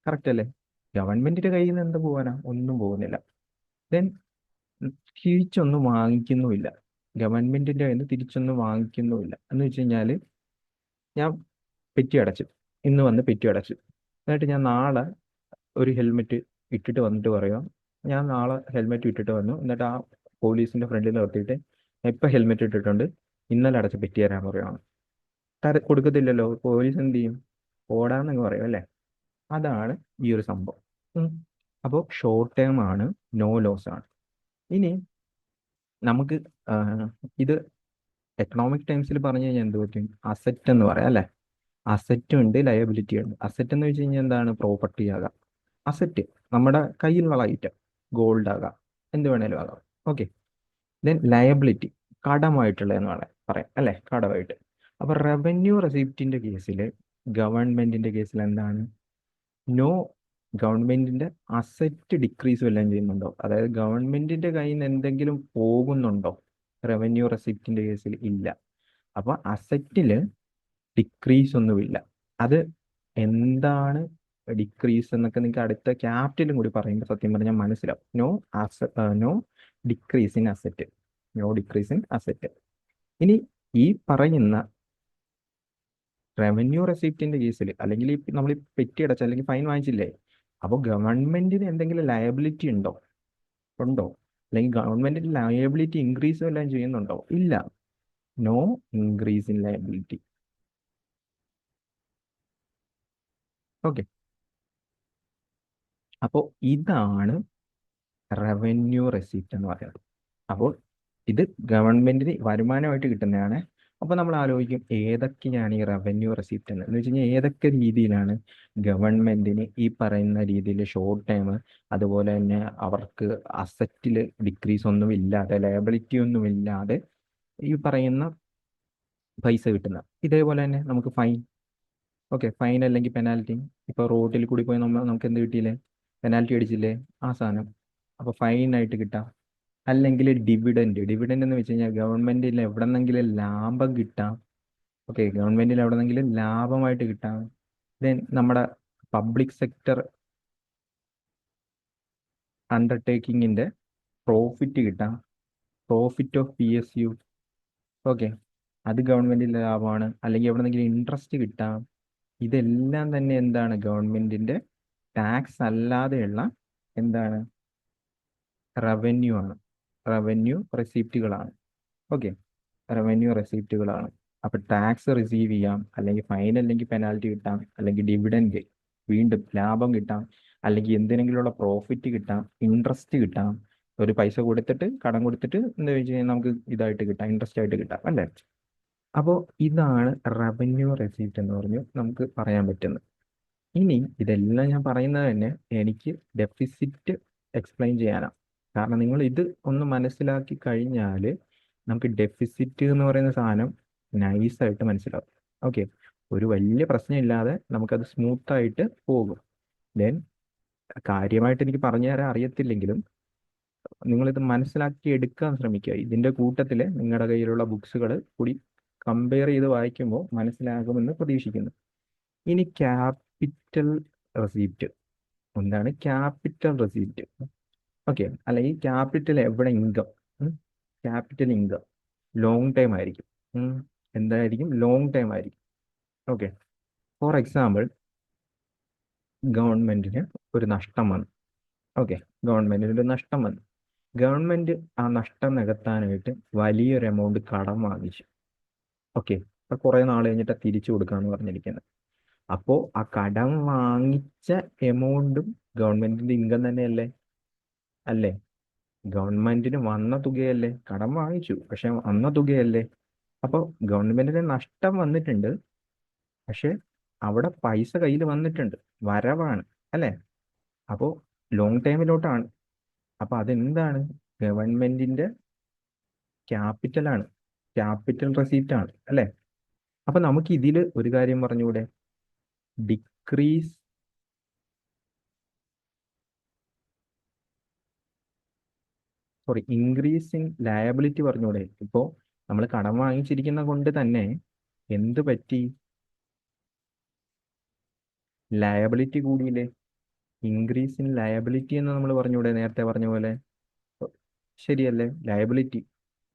കറക്റ്റ് അല്ലേ? ഗവൺമെന്റിന്റെ കയ്യിൽ നിന്ന് എന്ത് പോകാനാ? ഒന്നും പോകുന്നില്ല. ദെൻ തിരിച്ചൊന്നും വാങ്ങിക്കുന്നുമില്ല. ഗവൺമെന്റിന്റെ കയ്യിൽ നിന്ന് തിരിച്ചൊന്നും വാങ്ങിക്കുന്നുമില്ല എന്ന് വെച്ച് കഴിഞ്ഞാൽ, ഞാൻ പെറ്റി അടച്ചു, ഇന്ന് വന്ന് പെറ്റി അടച്ചു, എന്നിട്ട് ഞാൻ നാളെ ഒരു ഹെൽമെറ്റ് ഇട്ടിട്ട് വന്നിട്ട് പറയാം, ഞാൻ നാളെ ഹെൽമെറ്റ് ഇട്ടിട്ട് വന്നു, എന്നിട്ട് ആ പോലീസിന്റെ ഫ്രണ്ടിൽ നിർത്തിയിട്ട് ഇപ്പൊ ഹെൽമെറ്റ് ഇട്ടിട്ടുണ്ട്, ഇന്നലെ അടച്ച പെറ്റി തരാൻ പറയുകയാണ്. കൊടുക്കത്തില്ലല്ലോ. പോലീസ് എന്ത് ചെയ്യും? ഓടാന്നങ്ങ് പറയും അല്ലേ? അതാണ് ഈ ഒരു സംഭവം. അപ്പോൾ ഷോർട്ട് ടേം ആണ്, നോ ലോസ് ആണ്. ഇനി നമുക്ക് ഇത് എക്കണോമിക് ടൈംസിൽ പറഞ്ഞു കഴിഞ്ഞാൽ എന്ത് പറ്റും? അസറ്റ് എന്ന് പറയാം അല്ലേ? അസറ്റും ഉണ്ട്, ലയബിലിറ്റി ഉണ്ട്. അസറ്റ് എന്ന് വെച്ച് കഴിഞ്ഞാൽ എന്താണ്? പ്രോപ്പർട്ടി ആകാം. അസറ്റ് നമ്മുടെ കയ്യിലുള്ള ഐറ്റം, ഗോൾഡ് ആകാം, എന്ത് വേണേലും ആകാം. ഓക്കെ. ദെൻ ലയബിലിറ്റി കടമായിട്ടുള്ളതെന്ന് പറയാം അല്ലേ? കടമായിട്ട്. അപ്പൊ റവന്യൂ റെസിപ്റ്റിന്റെ കേസിൽ, ഗവൺമെന്റിന്റെ കേസിൽ എന്താണ്? നോ. ഗവൺമെന്റിന്റെ അസറ്റ് ഡിക്രീസ് വല്ലതും ചെയ്യുന്നുണ്ടോ? അതായത് ഗവൺമെന്റിന്റെ കയ്യിൽ നിന്ന് എന്തെങ്കിലും പോകുന്നുണ്ടോ? റവന്യൂ റെസിപ്റ്റിന്റെ കേസിൽ ഇല്ല. അപ്പൊ അസറ്റില് ഡിക്രീസ് ഒന്നുമില്ല. അത് എന്താണ് ഡിക്രീസ് എന്നൊക്കെ നിങ്ങൾക്ക് അടുത്ത ക്യാപിറ്റലും കൂടി പറയുമ്പോൾ സത്യം പറഞ്ഞാൽ മനസ്സിലാവും. No decrease in asset. No decrease in asset. ഇനി ഈ പറയുന്ന റവന്യൂ റെസിപ്റ്റിന്റെ കേസിൽ, അല്ലെങ്കിൽ നമ്മൾ പെറ്റി അടച്ച അല്ലെങ്കിൽ ഫൈൻ വാങ്ങിച്ചില്ലേ, അപ്പോൾ ഗവൺമെന്റിന് എന്തെങ്കിലും ലയബിലിറ്റി ഉണ്ടോ? അല്ലെങ്കിൽ ഗവൺമെന്റിന്റെ ലയബിലിറ്റി ഇൻക്രീസ് എല്ലാം ചെയ്യുന്നുണ്ടോ? ഇല്ല. No increase in liability. Okay. അപ്പോൾ ഇതാണ് റവന്യൂ റെസിപ്റ്റ് എന്ന് പറയുന്നത്. അപ്പോൾ ഇത് ഗവൺമെന്റിന് വരുമാനമായിട്ട് കിട്ടുന്നതാണ്. അപ്പോൾ നമ്മൾ ആലോചിക്കും, ഏതൊക്കെയാണ് ഈ റവന്യൂ റെസിപ്റ്റ് എന്ന് വെച്ച് കഴിഞ്ഞാൽ, ഏതൊക്കെ രീതിയിലാണ് ഗവൺമെന്റിന് ഈ പറയുന്ന രീതിയിൽ ഷോർട്ട് ടൈം, അതുപോലെ തന്നെ അവർക്ക് അസറ്റിൽ ഡിക്രീസ് ഒന്നും ഇല്ലാതെ, ലയബിലിറ്റി ഒന്നും ഇല്ലാതെ ഈ പറയുന്ന പൈസ കിട്ടുന്നത്. ഇതേപോലെ തന്നെ നമുക്ക് ഫൈൻ. ഓക്കെ, ഫൈൻ അല്ലെങ്കിൽ പെനാൽറ്റി. ഇപ്പോൾ റോഡിൽ കൂടി പോയി നമുക്ക് എന്ത് കിട്ടിയില്ലേ? പെനാൽറ്റി അടിച്ചില്ലേ? ആ സാധനം അപ്പോൾ ഫൈൻ ആയിട്ട് കിട്ടാം. അല്ലെങ്കിൽ ഡിവിഡൻഡ്. ഡിവിഡൻഡ് എന്ന് വെച്ച് കഴിഞ്ഞാൽ ഗവൺമെന്റിൽ എവിടെന്നെങ്കിലും ലാഭം കിട്ടാം. ഓക്കെ, ഗവൺമെന്റിൽ എവിടെന്നെങ്കിലും ലാഭമായിട്ട് കിട്ടാം. ദെൻ നമ്മുടെ പബ്ലിക് സെക്ടർ അണ്ടർടേക്കിങ്ങിന്റെ പ്രോഫിറ്റ് കിട്ടാം. Profit of PSU. ഓക്കെ, അത് ഗവൺമെന്റിന്റെ ലാഭമാണ്. അല്ലെങ്കിൽ എവിടെന്നെങ്കിലും ഇൻട്രസ്റ്റ് കിട്ടാം. ഇതെല്ലാം തന്നെ എന്താണ്? ഗവൺമെന്റിന്റെ ടാക്സ് അല്ലാതെയുള്ള എന്താണ്? റവന്യൂ ആണ്. റവന്യൂ റെസിപ്റ്റുകളാണ്. ഓക്കെ, റവന്യൂ റെസിപ്റ്റുകളാണ്. അപ്പൊ ടാക്സ് റിസീവ് ചെയ്യാം, അല്ലെങ്കിൽ ഫൈൻ അല്ലെങ്കിൽ പെനാൽറ്റി കിട്ടാം, അല്ലെങ്കിൽ ഡിവിഡൻഡ് വീണ്ടും ലാഭം കിട്ടാം, അല്ലെങ്കിൽ എന്തിനെങ്കിലുള്ള പ്രോഫിറ്റ് കിട്ടാം, ഇൻട്രസ്റ്റ് കിട്ടാം. ഒരു പൈസ കൊടുത്തിട്ട്, കടം കൊടുത്തിട്ട് എന്താ വെച്ച് കഴിഞ്ഞാൽ നമുക്ക് ഇതായിട്ട് കിട്ടാം, ഇൻട്രസ്റ്റ് ആയിട്ട് കിട്ടാം അല്ലേ? അപ്പോൾ ഇതാണ് റവന്യൂ റെസിപ്റ്റ് എന്ന് പറഞ്ഞു നമുക്ക് പറയാൻ പറ്റുന്നത്. ഇനി ഇതെല്ലാം ഞാൻ പറയുന്നത് തന്നെ എനിക്ക് ഡെഫിസിറ്റ് എക്സ്പ്ലെയിൻ ചെയ്യാനാണ്. കാരണം നിങ്ങൾ ഇത് ഒന്ന് മനസ്സിലാക്കി കഴിഞ്ഞാൽ നമുക്ക് ഡെഫിസിറ്റ് എന്ന് പറയുന്ന സാധനം നൈസായിട്ട് മനസ്സിലാവും. ഓക്കെ, ഒരു വലിയ പ്രശ്നമില്ലാതെ നമുക്കത് സ്മൂത്തായിട്ട് പോകും. ദെൻ കാര്യമായിട്ട് എനിക്ക് പറഞ്ഞു തരാൻ അറിയത്തില്ലെങ്കിലും നിങ്ങളിത് മനസ്സിലാക്കി എടുക്കാൻ ശ്രമിക്കുക. ഇതിൻ്റെ കൂട്ടത്തിൽ നിങ്ങളുടെ കയ്യിലുള്ള ബുക്സുകൾ കൂടി കമ്പയർ ചെയ്ത് വായിക്കുമ്പോൾ മനസ്സിലാകുമെന്ന് പ്രതീക്ഷിക്കുന്നു. ഇനി ക്യാപിറ്റൽ റെസീപ്റ്റ്. എന്താണ് ക്യാപിറ്റൽ റെസീപ്റ്റ്? ഓക്കെ, അല്ലെങ്കിൽ ക്യാപിറ്റൽ എവിടെ income? Capital income long time ആയിരിക്കും. എന്തായിരിക്കും? ലോങ് ടൈം ആയിരിക്കും. ഓക്കെ, ഫോർ എക്സാമ്പിൾ, ഗവൺമെന്റിന് ഒരു നഷ്ടം വന്നു. ഓക്കെ, ഗവൺമെന്റിന് ഒരു നഷ്ടം വന്നു. ഗവൺമെന്റ് ആ നഷ്ടം നികത്താനായിട്ട് വലിയൊരു എമൗണ്ട് കടം വാങ്ങിച്ചു. ഓക്കെ, അപ്പൊ കുറെ നാൾ കഴിഞ്ഞിട്ട് തിരിച്ചു കൊടുക്കാന്ന് പറഞ്ഞിരിക്കുന്നത്. അപ്പോ ആ കടം വാങ്ങിച്ച എമൗണ്ടും ഗവൺമെന്റിന്റെ ഇൻകം തന്നെയല്ലേ? അല്ലേ? ഗവൺമെന്റിന് വന്ന തുകയല്ലേ? കടം വാങ്ങിച്ചു, പക്ഷെ വന്ന തുകയല്ലേ? അപ്പോൾ ഗവൺമെന്റിന് നഷ്ടം വന്നിട്ടുണ്ട്, പക്ഷെ അവിടെ പൈസ കയ്യിൽ വന്നിട്ടുണ്ട്, വരവാണ് അല്ലേ? അപ്പോൾ ലോങ് ടൈമിലോട്ടാണ്. അപ്പൊ അതെന്താണ്? ഗവൺമെന്റിന്റെ ക്യാപിറ്റലാണ്, ക്യാപിറ്റൽ റെസീപ്റ്റ് ആണ് അല്ലേ? അപ്പൊ നമുക്ക് ഇതിൽ ഒരു കാര്യം പറഞ്ഞുകൂടെ? Decrease sorry increase in liability പറഞ്ഞൂടെ? ഇപ്പോൾ നമ്മൾ കടം വാങ്ങിച്ചിരിക്കുന്ന കൊണ്ട് തന്നെ എന്ത് പറ്റി? ലയബിലിറ്റി കൂടിയില്ലേ? ഇൻക്രീസ് ഇൻ ലയബിലിറ്റി എന്ന് നമ്മൾ പറഞ്ഞൂടെ നേരത്തെ പറഞ്ഞ പോലെ? ശരിയല്ലേ? ലയബിലിറ്റി,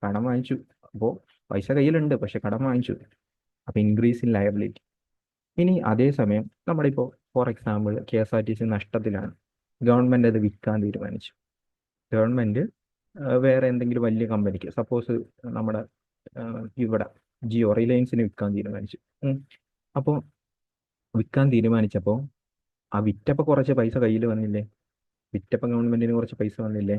കടം വാങ്ങിച്ചു, അപ്പോൾ പൈസ കയ്യിലുണ്ട് പക്ഷെ കടം വാങ്ങിച്ചു, അപ്പൊ ഇൻക്രീസ് ഇൻ ലയബിലിറ്റി. ഇനി അതേസമയം നമ്മളിപ്പോൾ ഫോർ എക്സാമ്പിൾ KSRTC നഷ്ടത്തിലാണ്, ഗവൺമെന്റ് അത് വിൽക്കാൻ തീരുമാനിച്ചു. ഗവൺമെന്റ് വേറെ എന്തെങ്കിലും വലിയ കമ്പനിക്ക്, സപ്പോസ് നമ്മുടെ ഇവിടെ ജിയോ റിലയൻസിന് വിൽക്കാൻ തീരുമാനിച്ചു. അപ്പോൾ വിൽക്കാൻ തീരുമാനിച്ചപ്പോൾ ആ വിറ്റപ്പോൾ കുറച്ച് പൈസ കയ്യിൽ വന്നില്ലേ? വിറ്റപ്പോൾ ഗവൺമെന്റിന് കുറച്ച് പൈസ വന്നില്ലേ?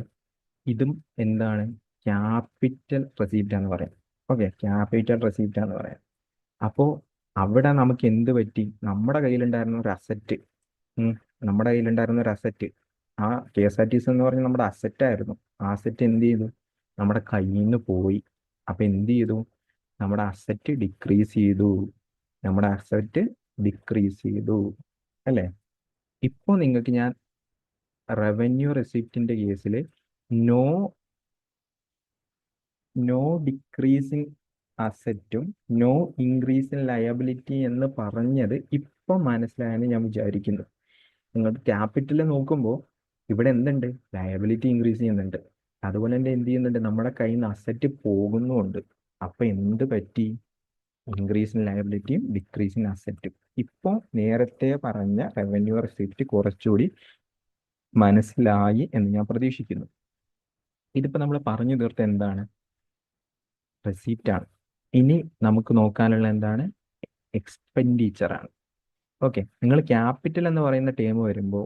ഇതും എന്താണ്? ക്യാപിറ്റൽ റെസീപ്റ്റ് എന്ന് പറയാം. ഓക്കെ, ക്യാപിറ്റൽ റെസീപ്റ്റ് എന്ന് പറയാം. അപ്പോൾ അവിടെ നമുക്ക് എന്ത് പറ്റി? നമ്മുടെ കയ്യിലുണ്ടായിരുന്ന ഒരു അസറ്റ്, നമ്മുടെ കയ്യിലുണ്ടായിരുന്ന ഒരു അസറ്റ്, ആ KSRTC എന്ന് പറഞ്ഞ നമ്മുടെ അസറ്റ് ആയിരുന്നു. ആ അസറ്റ് എന്ത് ചെയ്തു? നമ്മുടെ കയ്യിൽ നിന്ന് പോയി. അപ്പൊ എന്ത് ചെയ്തു? നമ്മുടെ അസറ്റ് ഡിക്രീസ് ചെയ്തു. നമ്മുടെ അസറ്റ് ഡിക്രീസ് ചെയ്തു, അല്ലേ? ഇപ്പൊ നിങ്ങൾക്ക് ഞാൻ റവന്യൂ റെസിപ്റ്റിന്റെ കേസിൽ നോ നോ ഡിക്രീസിങ് അസറ്റും നോ ഇൻക്രീസ് ഇൻ ലയബിലിറ്റി എന്ന് പറഞ്ഞത് ഇപ്പം മനസ്സിലായെന്ന് ഞാൻ വിചാരിക്കുന്നു. നിങ്ങൾ ക്യാപിറ്റൽ നോക്കുമ്പോൾ ഇവിടെ എന്തുണ്ട്? ലയബിലിറ്റി ഇൻക്രീസ് ചെയ്യുന്നുണ്ട്. അതുപോലെ തന്നെ എന്ത് ചെയ്യുന്നുണ്ട്? നമ്മുടെ കയ്യിൽ നിന്ന് അസറ്റ് പോകുന്നുമുണ്ട്. അപ്പൊ എന്ത് പറ്റി? ഇൻക്രീസ് ഇൻ ലയബിലിറ്റിയും ഡിക്രീസ് ഇൻ അസറ്റും. ഇപ്പോൾ നേരത്തെ പറഞ്ഞ റവന്യൂ റെസിപ്റ്റ് കുറച്ചുകൂടി മനസ്സിലായി എന്ന് ഞാൻ പ്രതീക്ഷിക്കുന്നു. ഇതിപ്പോ നമ്മൾ പറഞ്ഞു തീർത്ത എന്താണ്? റെസിപ്റ്റ് ആണ്. ഇനി നമുക്ക് നോക്കാനുള്ള എന്താണ്? എക്സ്പെൻഡിച്ചർ ആണ്. ഓക്കെ, നിങ്ങൾ ക്യാപിറ്റൽ എന്ന് പറയുന്ന ടേം വരുമ്പോൾ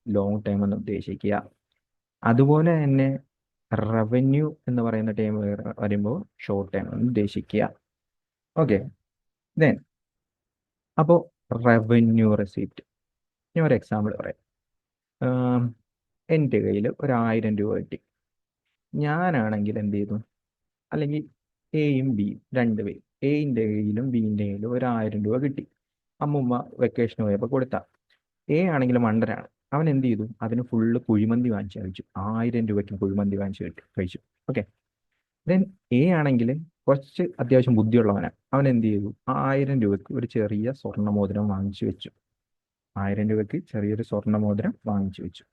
ലോങ് ടേം എന്ന് ഉദ്ദേശിക്കുക. അതുപോലെ തന്നെ റവന്യൂ എന്ന് പറയുന്ന ടേം വരുമ്പോൾ ഷോർട്ട് ടേം എന്ന് ഉദ്ദേശിക്കുക. ഓക്കെ, ദെൻ അപ്പോൾ റവന്യൂ റെസിപ്റ്റ്, ഞാൻ ഒരു എക്സാമ്പിൾ പറയാം. എൻ്റെ കയ്യിൽ ഒരു 1000 രൂപ കിട്ടി. ഞാനാണെങ്കിൽ എന്ത് ചെയ്തു? അല്ലെങ്കിൽ എയും ബിയും രണ്ടുപേരും, എയിൻ്റെ കയ്യിലും ബിൻ്റെ കയ്യിലും ഒരു 1000 രൂപ കിട്ടി. അമ്മുമ്മ വെക്കേഷന് പോയപ്പോൾ കൊടുത്ത. എ ആണെങ്കിൽ മണ്ടനാണ്, അവൻ എന്ത് ചെയ്തു? അതിന് ഫുള്ള് കുഴിമന്തി വാങ്ങിച്ച് കഴിച്ചു. 1000 രൂപയ്ക്ക് കുഴിമന്തി വാങ്ങിച്ച് കഴിച്ചു. ഓക്കെ, ദെൻ എ ആണെങ്കിൽ കുറച്ച് അത്യാവശ്യം ബുദ്ധിയുള്ളവനാണ്. അവൻ എന്ത് ചെയ്തു? 1000 രൂപയ്ക്ക് ഒരു ചെറിയ സ്വർണ്ണമോതിരം വാങ്ങിച്ചു വെച്ചു. 1000 രൂപയ്ക്ക് ചെറിയൊരു സ്വർണ്ണമോതിരം വാങ്ങിച്ചു വെച്ചു.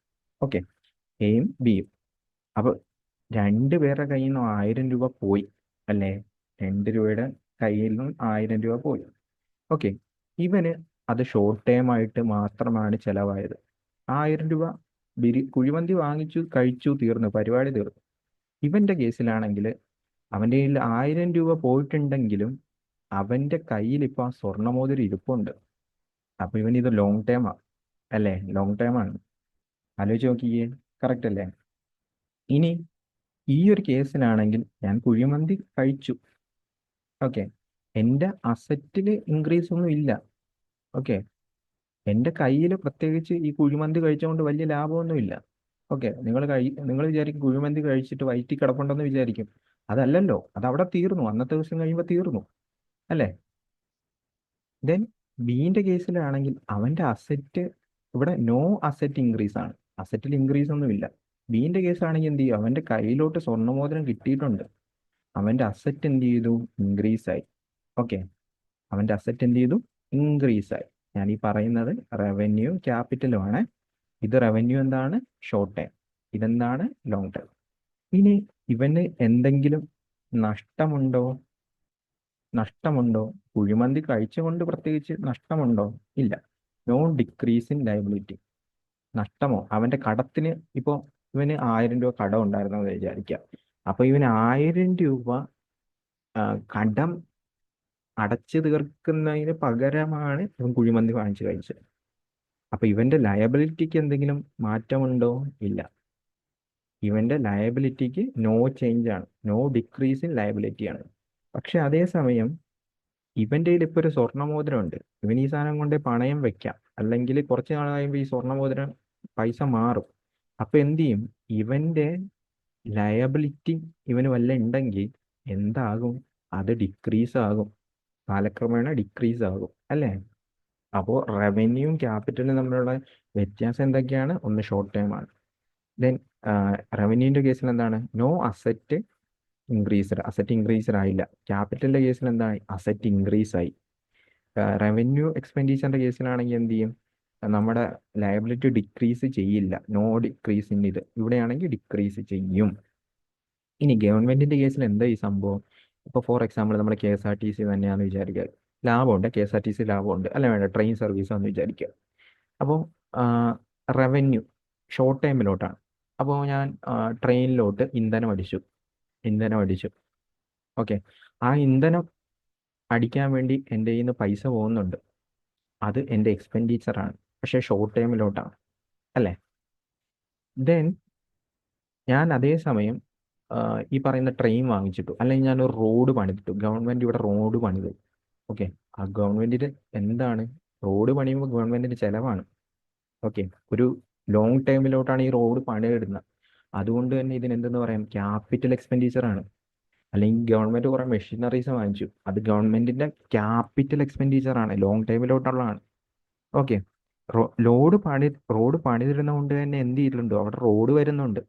ഓക്കെ, എയും ബിയും. അപ്പൊ രണ്ടുപേരുടെ കയ്യിൽ നിന്ന് 1000 രൂപ പോയി, അല്ലേ? 2 രൂപയുടെ കയ്യിൽ നിന്ന് 1000 രൂപ പോയി. ഓക്കെ, ഇവന് അത് ഷോർട്ട് ടേം ആയിട്ട് മാത്രമാണ് ചെലവായത്. 1000 രൂപ കുഴിമന്തി വാങ്ങിച്ചു, കഴിച്ചു, തീർന്നു, പരിപാടി തീർന്നു. ഇവന്റെ കേസിലാണെങ്കിൽ അവന്റെ കയ്യിൽ 1000 രൂപ പോയിട്ടുണ്ടെങ്കിലും അവന്റെ കയ്യിൽ ഇപ്പൊ ആ സ്വർണ്ണമോതിരം ഇരിപ്പുണ്ട്. അപ്പൊ ഇവൻ ഇത് ലോങ് ടേമാ, അല്ലേ? ലോങ് ടേം ആണ്. ആലോചിച്ച് നോക്കിയേ, കറക്റ്റ് അല്ലേ? ഇനി ഈ ഒരു കേസിലാണെങ്കിൽ ഞാൻ കുഴിമന്തി കഴിച്ചു. ഓക്കെ, എൻ്റെ അസറ്റിൽ ഇൻക്രീസ് ഒന്നും ഇല്ല. ഓക്കെ, എൻ്റെ കയ്യിൽ പ്രത്യേകിച്ച് ഈ കുഴിമന്തി കഴിച്ചുകൊണ്ട് വലിയ ലാഭമൊന്നും ഇല്ല. ഓക്കെ, നിങ്ങൾ വിചാരിക്കും കുഴിമന്തി കഴിച്ചിട്ട് വയറ്റി കിടപ്പുണ്ടെന്ന് വിചാരിക്കും. അതല്ലല്ലോ, അത് അവിടെ തീർന്നു, അന്നത്തെ ദിവസം കഴിയുമ്പോൾ തീർന്നു, അല്ലേ? ദെൻ ബീന്റെ കേസിലാണെങ്കിൽ അവന്റെ അസറ്റ്, ഇവിടെ നോ അസറ്റ് ഇൻക്രീസ് ആണ്, അസറ്റിൽ ഇൻക്രീസ് ഒന്നുമില്ല. ബീന്റെ കേസാണെങ്കിൽ എന്ത് ചെയ്യും? അവന്റെ കയ്യിലോട്ട് സ്വർണ്ണമോതിരം കിട്ടിയിട്ടുണ്ട്, അവന്റെ അസറ്റ് എന്ത് ചെയ്തു? ഇൻക്രീസ് ആയി. ഓക്കെ, അവന്റെ അസറ്റ് എന്ത് ചെയ്തു? ഇൻക്രീസ് ആയി. ഞാൻ ഈ പറയുന്നത് റവന്യൂ ക്യാപിറ്റലുമാണ്. ഇത് റവന്യൂ എന്താണ്? Short time. ഇതെന്താണ്? Long time. ഇനി ഇവന് എന്തെങ്കിലും നഷ്ടമുണ്ടോ? നഷ്ടമുണ്ടോ? കുഴിമന്തി കഴിച്ചുകൊണ്ട് പ്രത്യേകിച്ച് നഷ്ടമുണ്ടോ? ഇല്ല. No decrease in liability. നഷ്ടമോ? അവന്റെ കടത്തിന് ഇപ്പോ ഇവന് 1000 രൂപ കടം ഉണ്ടായിരുന്നെന്ന് വിചാരിക്കാം. അപ്പൊ ഇവന് 1000 രൂപ കടം അടച്ചു തീർക്കുന്നതിന് പകരമാണ് ഇവൻ കുഴിമന്തി വാങ്ങിച്ചു കഴിച്ചത്. അപ്പൊ ഇവന്റെ ലയബിലിറ്റിക്ക് എന്തെങ്കിലും മാറ്റമുണ്ടോ? ഇല്ല. ഇവന്റെ ലയബിലിറ്റിക്ക് നോ ചേഞ്ച് ആണ്, നോ ഡിക്രീസ് ഇൻ ലയബിലിറ്റി ആണ്. പക്ഷെ അതേസമയം ഇവന്റെ കയ്യിൽ ഇപ്പൊ ഒരു സ്വർണ്ണമോതിരം ഉണ്ട്. ഇവൻ ഈ സാധനം കൊണ്ട് പണയം വെക്കാം, അല്ലെങ്കിൽ കുറച്ച് നാൾ കഴിയുമ്പോൾ ഈ സ്വർണ്ണമോതിരം പൈസ മാറും. അപ്പൊ എന്ത് ചെയ്യും? ഇവന്റെ ലയബിലിറ്റി ഇവന് വല്ല ഉണ്ടെങ്കിൽ എന്താകും? അത് ഡിക്രീസ് ആകും, കാലക്രമേണ ഡിക്രീസ് ആകും, അല്ലേ? അപ്പോൾ റവന്യൂവും ക്യാപിറ്റലും തമ്മിലുള്ള വ്യത്യാസം എന്തൊക്കെയാണ്? ഒന്ന് ഷോർട്ട് ടേം ആണ്. ദെൻ റവന്യൂവിന്റെ കേസിൽ എന്താണ്? No asset increased, asset increased ആയില്ല. ക്യാപിറ്റലിന്റെ കേസിൽ എന്താണ്? അസറ്റ് ഇൻക്രീസ് ആയി. റവന്യൂ എക്സ്പെൻഡിച്ചറിന്റെ കേസിലാണെങ്കിൽ എന്ത് ചെയ്യും? നമ്മുടെ ലയബിലിറ്റി ഡിക്രീസ് ചെയ്യില്ല, നോ ഡിക്രീസ് ഇൻ ഇത്. ഇവിടെയാണെങ്കിൽ ഡിക്രീസ് ചെയ്യും. ഇനി ഗവൺമെന്റിന്റെ കേസിൽ എന്താ ഈ സംഭവം? ഇപ്പോൾ ഫോർ എക്സാമ്പിൾ നമ്മൾ KSRTC തന്നെയാണെന്ന് വിചാരിക്കുക. ലാഭമുണ്ട്, KSRTC ലാഭമുണ്ട്, അല്ല വേണ്ട ട്രെയിൻ സർവീസ് ആണെന്ന് വിചാരിക്കുക. അപ്പോൾ റവന്യൂ ഷോർട്ട് ടൈമിലോട്ടാണ്. അപ്പോൾ ഞാൻ ട്രെയിനിലോട്ട് ഇന്ധനം അടിച്ചു. ഓക്കെ, ആ ഇന്ധനം അടിക്കാൻ വേണ്ടി എൻ്റെ കയ്യിൽ നിന്ന് പൈസ പോകുന്നുണ്ട്. അത് എൻ്റെ എക്സ്പെൻഡിച്ചറാണ്, പക്ഷേ ഷോർട്ട് ടൈമിലോട്ടാണ്, അല്ലേ? ദെൻ ഞാൻ അതേ സമയം ഈ പറയുന്ന ട്രെയിൻ വാങ്ങിച്ചിട്ടു, അല്ലെങ്കിൽ ഞാനൊരു റോഡ് പണിതിട്ടു. ഗവൺമെൻറ് ഇവിടെ റോഡ് പണിതു. ഓക്കെ, ആ ഗവൺമെൻറ്റിന് എന്താണ്? റോഡ് പണിയുമ്പോൾ ഗവൺമെൻറ്റിന് ചിലവാണ്. ഓക്കെ, ഒരു ലോങ് ടൈമിലോട്ടാണ് ഈ റോഡ് പണിയിടുന്നത്. അതുകൊണ്ട് തന്നെ ഇതിനെന്തെന്ന് പറയാം? ക്യാപിറ്റൽ എക്സ്പെൻഡിച്ചർ ആണ്. അല്ലെങ്കിൽ ഗവൺമെൻറ് കുറേ മെഷീനറീസ് വാങ്ങിച്ചു, അത് ഗവൺമെൻറ്റിൻ്റെ ക്യാപിറ്റൽ എക്സ്പെൻഡിച്ചർ ആണ്, ലോങ് ടൈമിലോട്ടുള്ളതാണ്. ഓക്കെ, റോഡ് പണിതിരുന്നതുകൊണ്ട് തന്നെ എന്ത് ചെയ്തിട്ടുണ്ട്? അവിടെ റോഡ് വരുന്നുണ്ട്,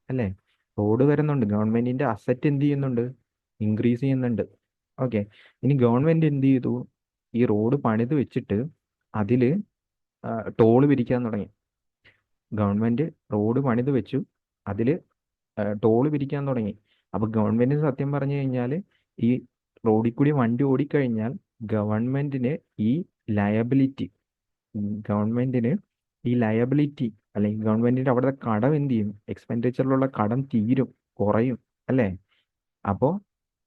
അല്ലേ? റോഡ് വരുന്നുണ്ട്, ഗവൺമെന്റിന്റെ അസറ്റ് എന്ത് ചെയ്യുന്നുണ്ട്? ഇൻക്രീസ് ചെയ്യുന്നുണ്ട്. ഓക്കെ, ഇനി ഗവൺമെന്റ് എന്ത് ചെയ്തു? ഈ റോഡ് പണിത് വെച്ചിട്ട് അതില് ടോള് പിരിക്കാൻ തുടങ്ങി. ഗവൺമെന്റ് റോഡ് പണിത് വെച്ചു, അതില് ടോള് പിരിക്കാൻ തുടങ്ങി. അപ്പൊ ഗവൺമെന്റിന് സത്യം പറഞ്ഞു കഴിഞ്ഞാൽ ഈ റോഡിൽ കൂടി വണ്ടി ഓടിക്കഴിഞ്ഞാൽ ഗവൺമെന്റിന് ഈ ലയബിലിറ്റി ഗവൺമെന്റിന് ഈ ലയബിലിറ്റി അല്ലെങ്കിൽ ഗവൺമെന്റിന്റെ അവിടുത്തെ കടം എന്ത് ചെയ്യും? എക്സ്പെൻഡിച്ചറിലുള്ള കടം തീരും, കുറയും, അല്ലേ? അപ്പോൾ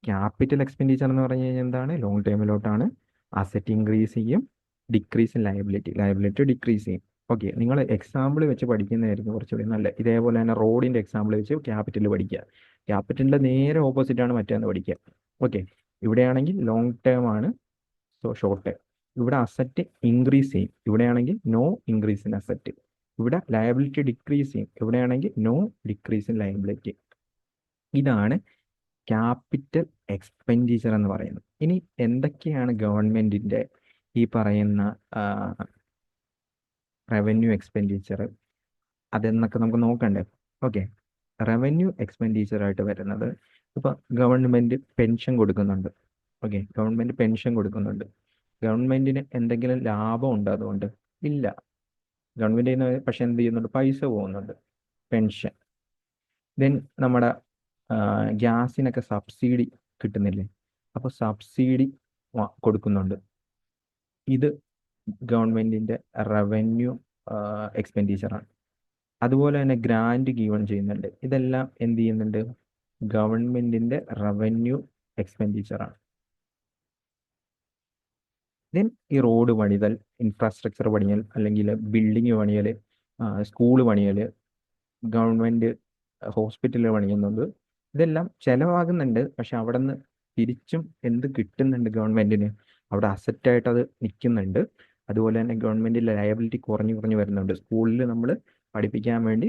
ക്യാപിറ്റൽ എക്സ്പെൻഡിച്ചർ എന്ന് പറഞ്ഞു കഴിഞ്ഞാൽ എന്താണ്? ലോങ് ടൈമിലോട്ടാണ്. അസറ്റ് ഇൻക്രീസ് ചെയ്യും, ഡിക്രീസ് ഇൻ ലയബിലിറ്റി ഡിക്രീസ് ചെയ്യും. ഓക്കെ, നിങ്ങൾ എക്സാമ്പിൾ വെച്ച് പഠിക്കുന്നതായിരുന്നു കുറച്ചുകൂടി നല്ല. ഇതേപോലെ തന്നെ റോഡിന്റെ എക്സാമ്പിൾ വെച്ച് ക്യാപിറ്റൽ പഠിക്കുക. ക്യാപിറ്റലിന്റെ നേരെ ഓപ്പോസിറ്റ് ആണ് മറ്റേന്ന് പഠിക്കുക. ഓക്കെ, ഇവിടെയാണെങ്കിൽ ലോങ് ടേം ആണ്, സോ ഷോർട്ട് ടേം. ഇവിടെ അസറ്റ് ഇൻക്രീസ് ചെയ്യും, ഇവിടെയാണെങ്കിൽ നോ ഇൻക്രീസ് ഇൻ അസറ്റ്. ഇവിടെ ലയബിലിറ്റി ഡിക്രീസ് ചെയ്യും, ഇവിടെയാണെങ്കിൽ നോ ഡിക്രീസ് ഇൻ ലയബിലിറ്റി. ഇതാണ് ക്യാപിറ്റൽ എക്സ്പെൻഡിച്ചർ എന്ന് പറയുന്നത്. ഇനി എന്തൊക്കെയാണ് ഗവൺമെന്റിന്റെ ഈ പറയുന്ന റവന്യൂ എക്സ്പെൻഡിച്ചർ അതെന്നൊക്കെ നമുക്ക് നോക്കണ്ടേ? ഓക്കെ, റവന്യൂ എക്സ്പെൻഡിച്ചർ ആയിട്ട് വരുന്നത്, ഇപ്പൊ ഗവൺമെന്റ് പെൻഷൻ കൊടുക്കുന്നുണ്ട്. ഓക്കെ, ഗവൺമെന്റ് പെൻഷൻ കൊടുക്കുന്നുണ്ട്. ഗവൺമെന്റിന് എന്തെങ്കിലും ലാഭം ഉണ്ടോ അതുകൊണ്ട്? ഇല്ല. ഗവൺമെന്റ് പക്ഷെ എന്ത് ചെയ്യുന്നുണ്ട്? പൈസ പോകുന്നുണ്ട്, പെൻഷൻ. ദെൻ നമ്മുടെ ഗ്യാസിനൊക്കെ സബ്സിഡി കിട്ടുന്നില്ലേ? അപ്പോൾ സബ്സിഡി കൊടുക്കുന്നുണ്ട്. ഇത് ഗവൺമെന്റിന്റെ റവന്യൂ എക്സ്പെൻഡിച്ചറാണ്. അതുപോലെ തന്നെ ഗ്രാൻഡ് ഗീവൺ ചെയ്യുന്നുണ്ട്. ഇതെല്ലാം എന്ത് ചെയ്യുന്നുണ്ട്? ഗവൺമെന്റിന്റെ റവന്യൂ എക്സ്പെൻഡിച്ചറാണ്. ദെൻ ഈ റോഡ് പണിതൽ, ഇൻഫ്രാസ്ട്രക്ചർ പണിയൽ, അല്ലെങ്കിൽ ബിൽഡിങ് പണിയൽ, സ്കൂൾ പണിയൽ, ഗവൺമെന്റ് ഹോസ്പിറ്റൽ പണിയുന്നത്, ഇതെല്ലാം ചിലവാകുന്നുണ്ട്. പക്ഷെ അവിടെ നിന്ന് തിരിച്ചും എന്ത് കിട്ടുന്നുണ്ട് ഗവൺമെന്റിന്? അവിടെ അസറ്റായിട്ട് അത് നിൽക്കുന്നുണ്ട്. അതുപോലെ തന്നെ ഗവൺമെന്റിന്റെ ലയബിലിറ്റി കുറഞ്ഞു കുറഞ്ഞു വരുന്നുണ്ട്. സ്കൂളിൽ നമ്മൾ പഠിപ്പിക്കാൻ വേണ്ടി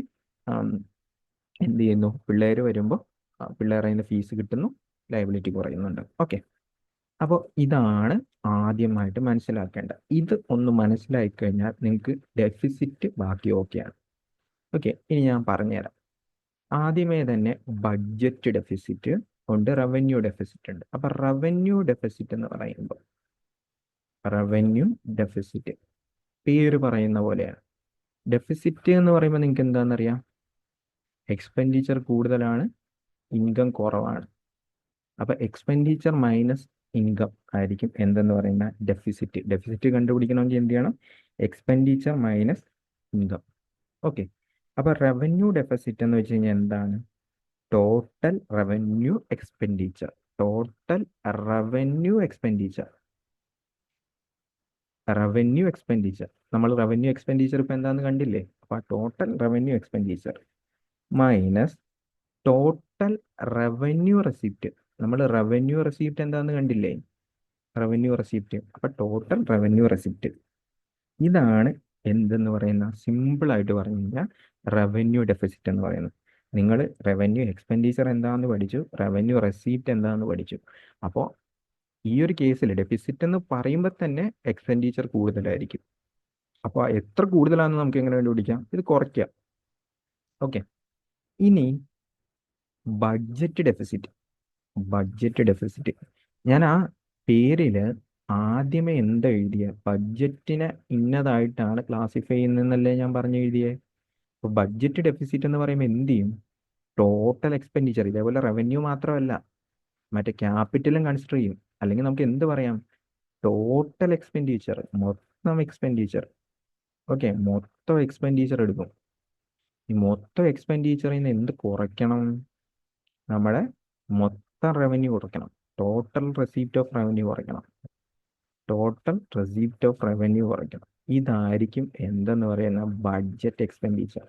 എന്ത് ചെയ്യുന്നു? പിള്ളേർ വരുമ്പോൾ പിള്ളേരുടെ നിന്ന് ഫീസ് കിട്ടുന്നു, ലയബിലിറ്റി കുറയുന്നുണ്ട്. ഓക്കെ, അപ്പോൾ ഇതാണ് ആദ്യമായിട്ട് മനസ്സിലാക്കേണ്ടത്. ഇത് ഒന്ന് മനസ്സിലാക്കി കഴിഞ്ഞാൽ നിങ്ങൾക്ക് ഡെഫിസിറ്റ് ബാക്കി ഓക്കെയാണ്. ഓക്കെ, ഇനി ഞാൻ പറഞ്ഞുതരാം. ആദ്യമേ തന്നെ ബഡ്ജറ്റ് ഡെഫിസിറ്റ് ഉണ്ട്, റവന്യൂ ഡെഫിസിറ്റ് ഉണ്ട്. അപ്പൊ റവന്യൂ ഡെഫിസിറ്റ് എന്ന് പറയുമ്പോൾ, റവന്യൂ ഡെഫിസിറ്റ് പേര് പറയുന്ന പോലെയാണ്. ഡെഫിസിറ്റ് എന്ന് പറയുമ്പോൾ നിങ്ങൾക്ക് എന്താണെന്നറിയാം? എക്സ്പെൻഡിച്ചർ കൂടുതലാണ്, ഇൻകം കുറവാണ്. അപ്പൊ എക്സ്പെൻഡിച്ചർ മൈനസ് ഇൻകം ആയിരിക്കും എന്തെന്ന് പറയുന്ന ഡെഫിസിറ്റ്. ഡെഫിസിറ്റ് കണ്ടുപിടിക്കണമെങ്കിൽ എന്ത് ചെയ്യണം? Expenditure minus income. ഓക്കെ, അപ്പൊ റവന്യൂ ഡെഫിസിറ്റ് എന്ന് വെച്ച് കഴിഞ്ഞാൽ എന്താണ്? Total revenue expenditure. Total revenue expenditure. Revenue expenditure നമ്മൾ റവന്യൂ എക്സ്പെൻഡിച്ചർ ഇപ്പൊ എന്താന്ന് കണ്ടില്ലേ? അപ്പൊ total revenue expenditure minus total revenue receipt. നമ്മൾ റവന്യൂ റെസിപ്റ്റ് എന്താന്ന് കണ്ടില്ലേ? Revenue receipt. അപ്പൊ ടോട്ടൽ റവന്യൂ റെസിപ്റ്റ്. ഇതാണ് എന്തെന്ന് പറയുന്ന, സിമ്പിൾ ആയിട്ട് പറഞ്ഞു കഴിഞ്ഞാൽ റവന്യൂ ഡെഫിസിറ്റ് എന്ന് പറയുന്നത്. നിങ്ങൾ റവന്യൂ എക്സ്പെൻഡിച്ചർ എന്താണെന്ന് പഠിച്ചു, റവന്യൂ റെസീപ്റ്റ് എന്താണെന്ന് പഠിച്ചു. അപ്പോൾ ഈ ഒരു കേസിൽ ഡെഫിസിറ്റ് എന്ന് പറയുമ്പോൾ തന്നെ എക്സ്പെൻഡിച്ചർ കൂടുതലായിരിക്കും. അപ്പോൾ എത്ര കൂടുതലാണെന്ന് നമുക്ക് എങ്ങനെ കണ്ടുപിടിക്കാം? ഇത് കുറയ്ക്കാം. ഓക്കെ, ഇനി ബഡ്ജറ്റ് ഡെഫിസിറ്റ്. ബഡ്ജറ്റ് ഡെഫിസിറ്റ് ഞാൻ ആ പേരിൽ ആദ്യമേ എന്താ എഴുതിയ? ബഡ്ജറ്റിനെ ഇന്നതായിട്ടാണ് ക്ലാസിഫൈ ചെയ്യുന്നതെന്നല്ലേ ഞാൻ പറഞ്ഞു എഴുതിയേ. അപ്പോൾ ബഡ്ജറ്റ് ഡെഫിസിറ്റ് എന്ന് പറയുമ്പോൾ എന്ത് ചെയ്യും? ടോട്ടൽ എക്സ്പെൻഡിച്ചർ, ഇതേപോലെ റവന്യൂ മാത്രമല്ല, മറ്റേ ക്യാപിറ്റലും കൺസിഡർ ചെയ്യും. അല്ലെങ്കിൽ നമുക്ക് എന്ത് പറയാം? ടോട്ടൽ എക്സ്പെൻഡിച്ചർ, മൊത്തം എക്സ്പെൻഡിച്ചർ. ഓക്കെ, മൊത്തം എക്സ്പെൻഡിച്ചർ എടുക്കും. ഈ മൊത്തം എക്സ്പെൻഡിച്ചറിൽ നിന്ന് എന്ത് കുറയ്ക്കണം? നമ്മുടെ മൊത്തം റവന്യൂ കുറയ്ക്കണം. ടോട്ടൽ റെസീപ്റ്റ് ഓഫ് റവന്യൂ കുറയ്ക്കണം. ടോട്ടൽ റെസീപ്റ്റ് ഓഫ് റവന്യൂ കുറയ്ക്കണം. ഇതായിരിക്കും എന്തെന്ന് പറയുന്ന budget expenditure.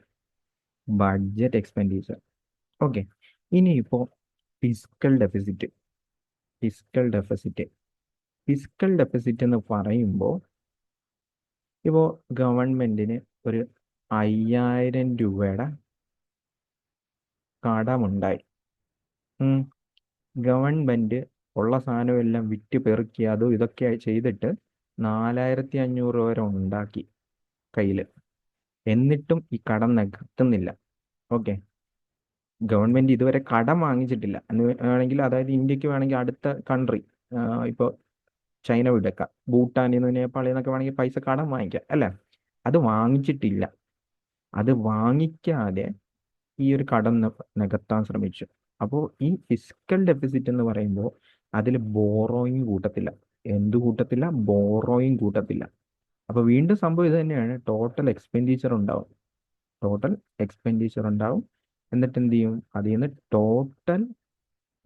Budget expenditure. Okay, ഇനിയിപ്പോൾ physical deficit. Physical deficit physical deficit എന്ന് പറയുമ്പോൾ, ഇപ്പോൾ ഗവൺമെന്റിന് ഒരു 5000 രൂപയുടെ കടമുണ്ടായി. ഗവൺമെന്റ് ഉള്ള സാധനമെല്ലാം വിറ്റ് പെറുക്കി അതും ഇതൊക്കെ ചെയ്തിട്ട് 4500 രൂപ വരെ ഉണ്ടാക്കി കയ്യിൽ. എന്നിട്ടും ഈ കടം നികത്തുന്നില്ല. ഓക്കെ, ഗവൺമെന്റ് ഇതുവരെ കടം വാങ്ങിച്ചിട്ടില്ല എന്ന് വേണമെങ്കിൽ, അതായത് ഇന്ത്യക്ക് വേണമെങ്കിൽ അടുത്ത കൺട്രി, ഇപ്പോൾ ചൈന വിടക്കാം, ഭൂട്ടാനിൽ നിന്ന് നേപ്പാളിൽ നിന്നൊക്കെ വേണമെങ്കിൽ പൈസ കടം വാങ്ങിക്കാം അല്ലേ. അത് വാങ്ങിച്ചിട്ടില്ല. അത് വാങ്ങിക്കാതെ ഈ ഒരു കടം നികത്താൻ ശ്രമിച്ചു. അപ്പോൾ ഈ ഫിസിക്കൽ ഡെഫിസിറ്റ് എന്ന് പറയുമ്പോൾ അതിൽ ബോറോയിങ് കൂട്ടത്തില്ല. എന്ത് കൂട്ടത്തില്ല? ബോറോയിങ് കൂട്ടത്തില്ല. അപ്പോൾ വീണ്ടും സംഭവം ഇത് തന്നെയാണ്. ടോട്ടൽ എക്സ്പെൻഡിച്ചർ ഉണ്ടാവും. ടോട്ടൽ എക്സ്പെൻഡിച്ചർ ഉണ്ടാവും. എന്നിട്ട് എന്ത് ചെയ്യും? അതിൽ നിന്ന് ടോട്ടൽ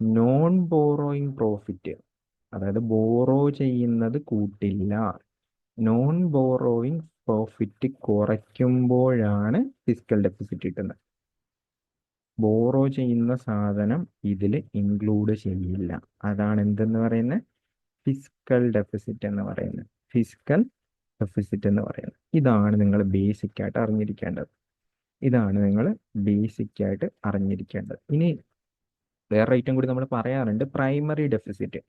നോൺ ബോറോയിങ് പ്രോഫിറ്റ്, അതായത് ബോറോ ചെയ്യുന്നത് കൂട്ടില്ല. നോൺ ബോറോയിങ് പ്രോഫിറ്റ് കുറയ്ക്കുമ്പോഴാണ് ഫിസിക്കൽ ഡെഫിസിറ്റ് കിട്ടുന്നത്. ബോറോ ചെയ്യുന്ന സാധനം ഇതിൽ ഇൻക്ലൂഡ് ചെയ്യില്ല. അതാണ് എന്തെന്ന് പറയുന്നത്? ഫിസിക്കൽ ഡെഫിസിറ്റ് എന്ന് പറയുന്നത്. ഫിസിക്കൽ ഡെഫിസിറ്റ് എന്ന് പറയുന്നത് ഇതാണ് നിങ്ങൾ ബേസിക് ആയിട്ട് അറിഞ്ഞിരിക്കേണ്ടത്. ഇതാണ് നിങ്ങൾ ബേസിക് ആയിട്ട് അറിഞ്ഞിരിക്കേണ്ടത്. ഇനി വേറെ ഐറ്റം കൂടി നമ്മൾ പറയാറുണ്ട്, പ്രൈമറി ഡെഫിസിറ്റ്.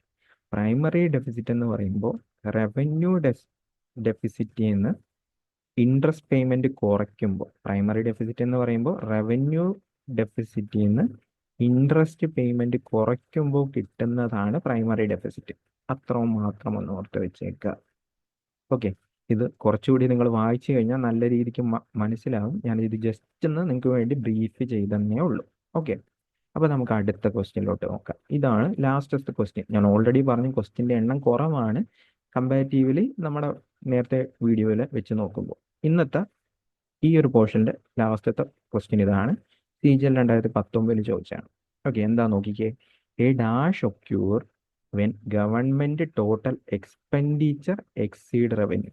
പ്രൈമറി ഡെഫിസിറ്റ് എന്ന് പറയുമ്പോൾ റവന്യൂ ഡെഫിസിറ്റ് എന്ന് ഇൻട്രസ്റ്റ് പേയ്മെന്റ് കുറയ്ക്കുമ്പോൾ, പ്രൈമറി ഡെഫിസിറ്റ് എന്ന് പറയുമ്പോൾ റവന്യൂ ഡെഫിസിറ്റിൽ നിന്ന് ഇൻട്രസ്റ്റ് പേയ്മെന്റ് കുറയ്ക്കുമ്പോൾ കിട്ടുന്നതാണ് പ്രൈമറി ഡെഫിസിറ്റ്. അത്രയും മാത്രം ഒന്ന് ഓർത്ത് വെച്ചേക്കുക. ഓക്കെ, ഇത് കുറച്ചുകൂടി നിങ്ങൾ വായിച്ചു കഴിഞ്ഞാൽ നല്ല രീതിക്ക് മനസ്സിലാവും. ഞാനിത് ജസ്റ്റ് ഒന്ന് നിങ്ങൾക്ക് വേണ്ടി ബ്രീഫ് ചെയ്തതന്നേ ഉള്ളൂ. ഓക്കെ, അപ്പോൾ നമുക്ക് അടുത്ത ക്വസ്റ്റ്യനിലോട്ട് നോക്കാം. ഇതാണ് ലാസ്റ്റത്തെ ക്വസ്റ്റ്യൻ. ഞാൻ ഓൾറെഡി പറഞ്ഞു ക്വസ്റ്റ്യൻ്റെ എണ്ണം കുറവാണ് കമ്പാരിറ്റീവ്ലി നമ്മുടെ നേരത്തെ വീഡിയോയിൽ വെച്ച് നോക്കുമ്പോൾ. ഇന്നത്തെ ഈ ഒരു പോർഷൻ്റെ ലാസ്റ്റത്തെ ക്വസ്റ്റ്യൻ ഇതാണ്. CGL 2019 ചോദിച്ചാണ്. ഓക്കെ, എന്താ നോക്കിക്കേ. A dash occur when government total expenditure exceed revenue.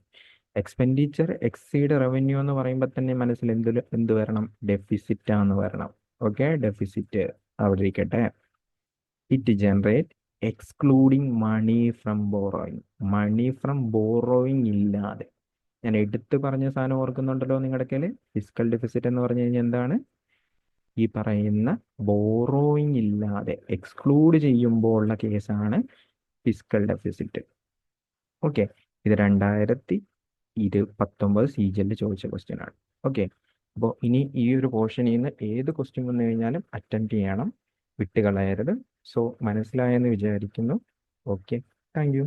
Expenditure exceed revenue എന്ന് പറയുമ്പോൾ തന്നെ മനസ്സിൽ എന്ത് വരണം? ഡെഫിസിറ്റ് ആണെന്ന് വരണം. ഓക്കെ, ഡെഫിസിറ്റ് അവിടെ ഇരിക്കട്ടെ. It generate excluding money from borrowing. Money from borrowing ഇല്ലാതെ, ഞാൻ എടുത്ത് പറഞ്ഞ സാധനം ഓർക്കുന്നുണ്ടല്ലോ നിങ്ങളുടെ കയ്യിൽ? ഫിസിക്കൽ ഡെഫിസിറ്റ് എന്ന് പറഞ്ഞു കഴിഞ്ഞാൽ എന്താണ്? ഈ പറയുന്ന ബോറോയിങ് ഇല്ലാതെ എക്സ്ക്ലൂഡ് ചെയ്യുമ്പോൾ ഉള്ള കേസാണ് ഫിസിക്കൽ ഡെഫിസിറ്റ്. ഓക്കെ, ഇത് 2019 CGL ചോദിച്ച ക്വസ്റ്റ്യൻ ആണ്. ഓക്കെ, അപ്പോൾ ഇനി ഈ ഒരു പോർഷനിൽ നിന്ന് ഏത് ക്വസ്റ്റ്യൻ വന്നു കഴിഞ്ഞാലും അറ്റൻഡ് ചെയ്യണം, വിട്ടുകളയരുത്. സോ മനസ്സിലായെന്ന് വിചാരിക്കുന്നു. Okay, thank you.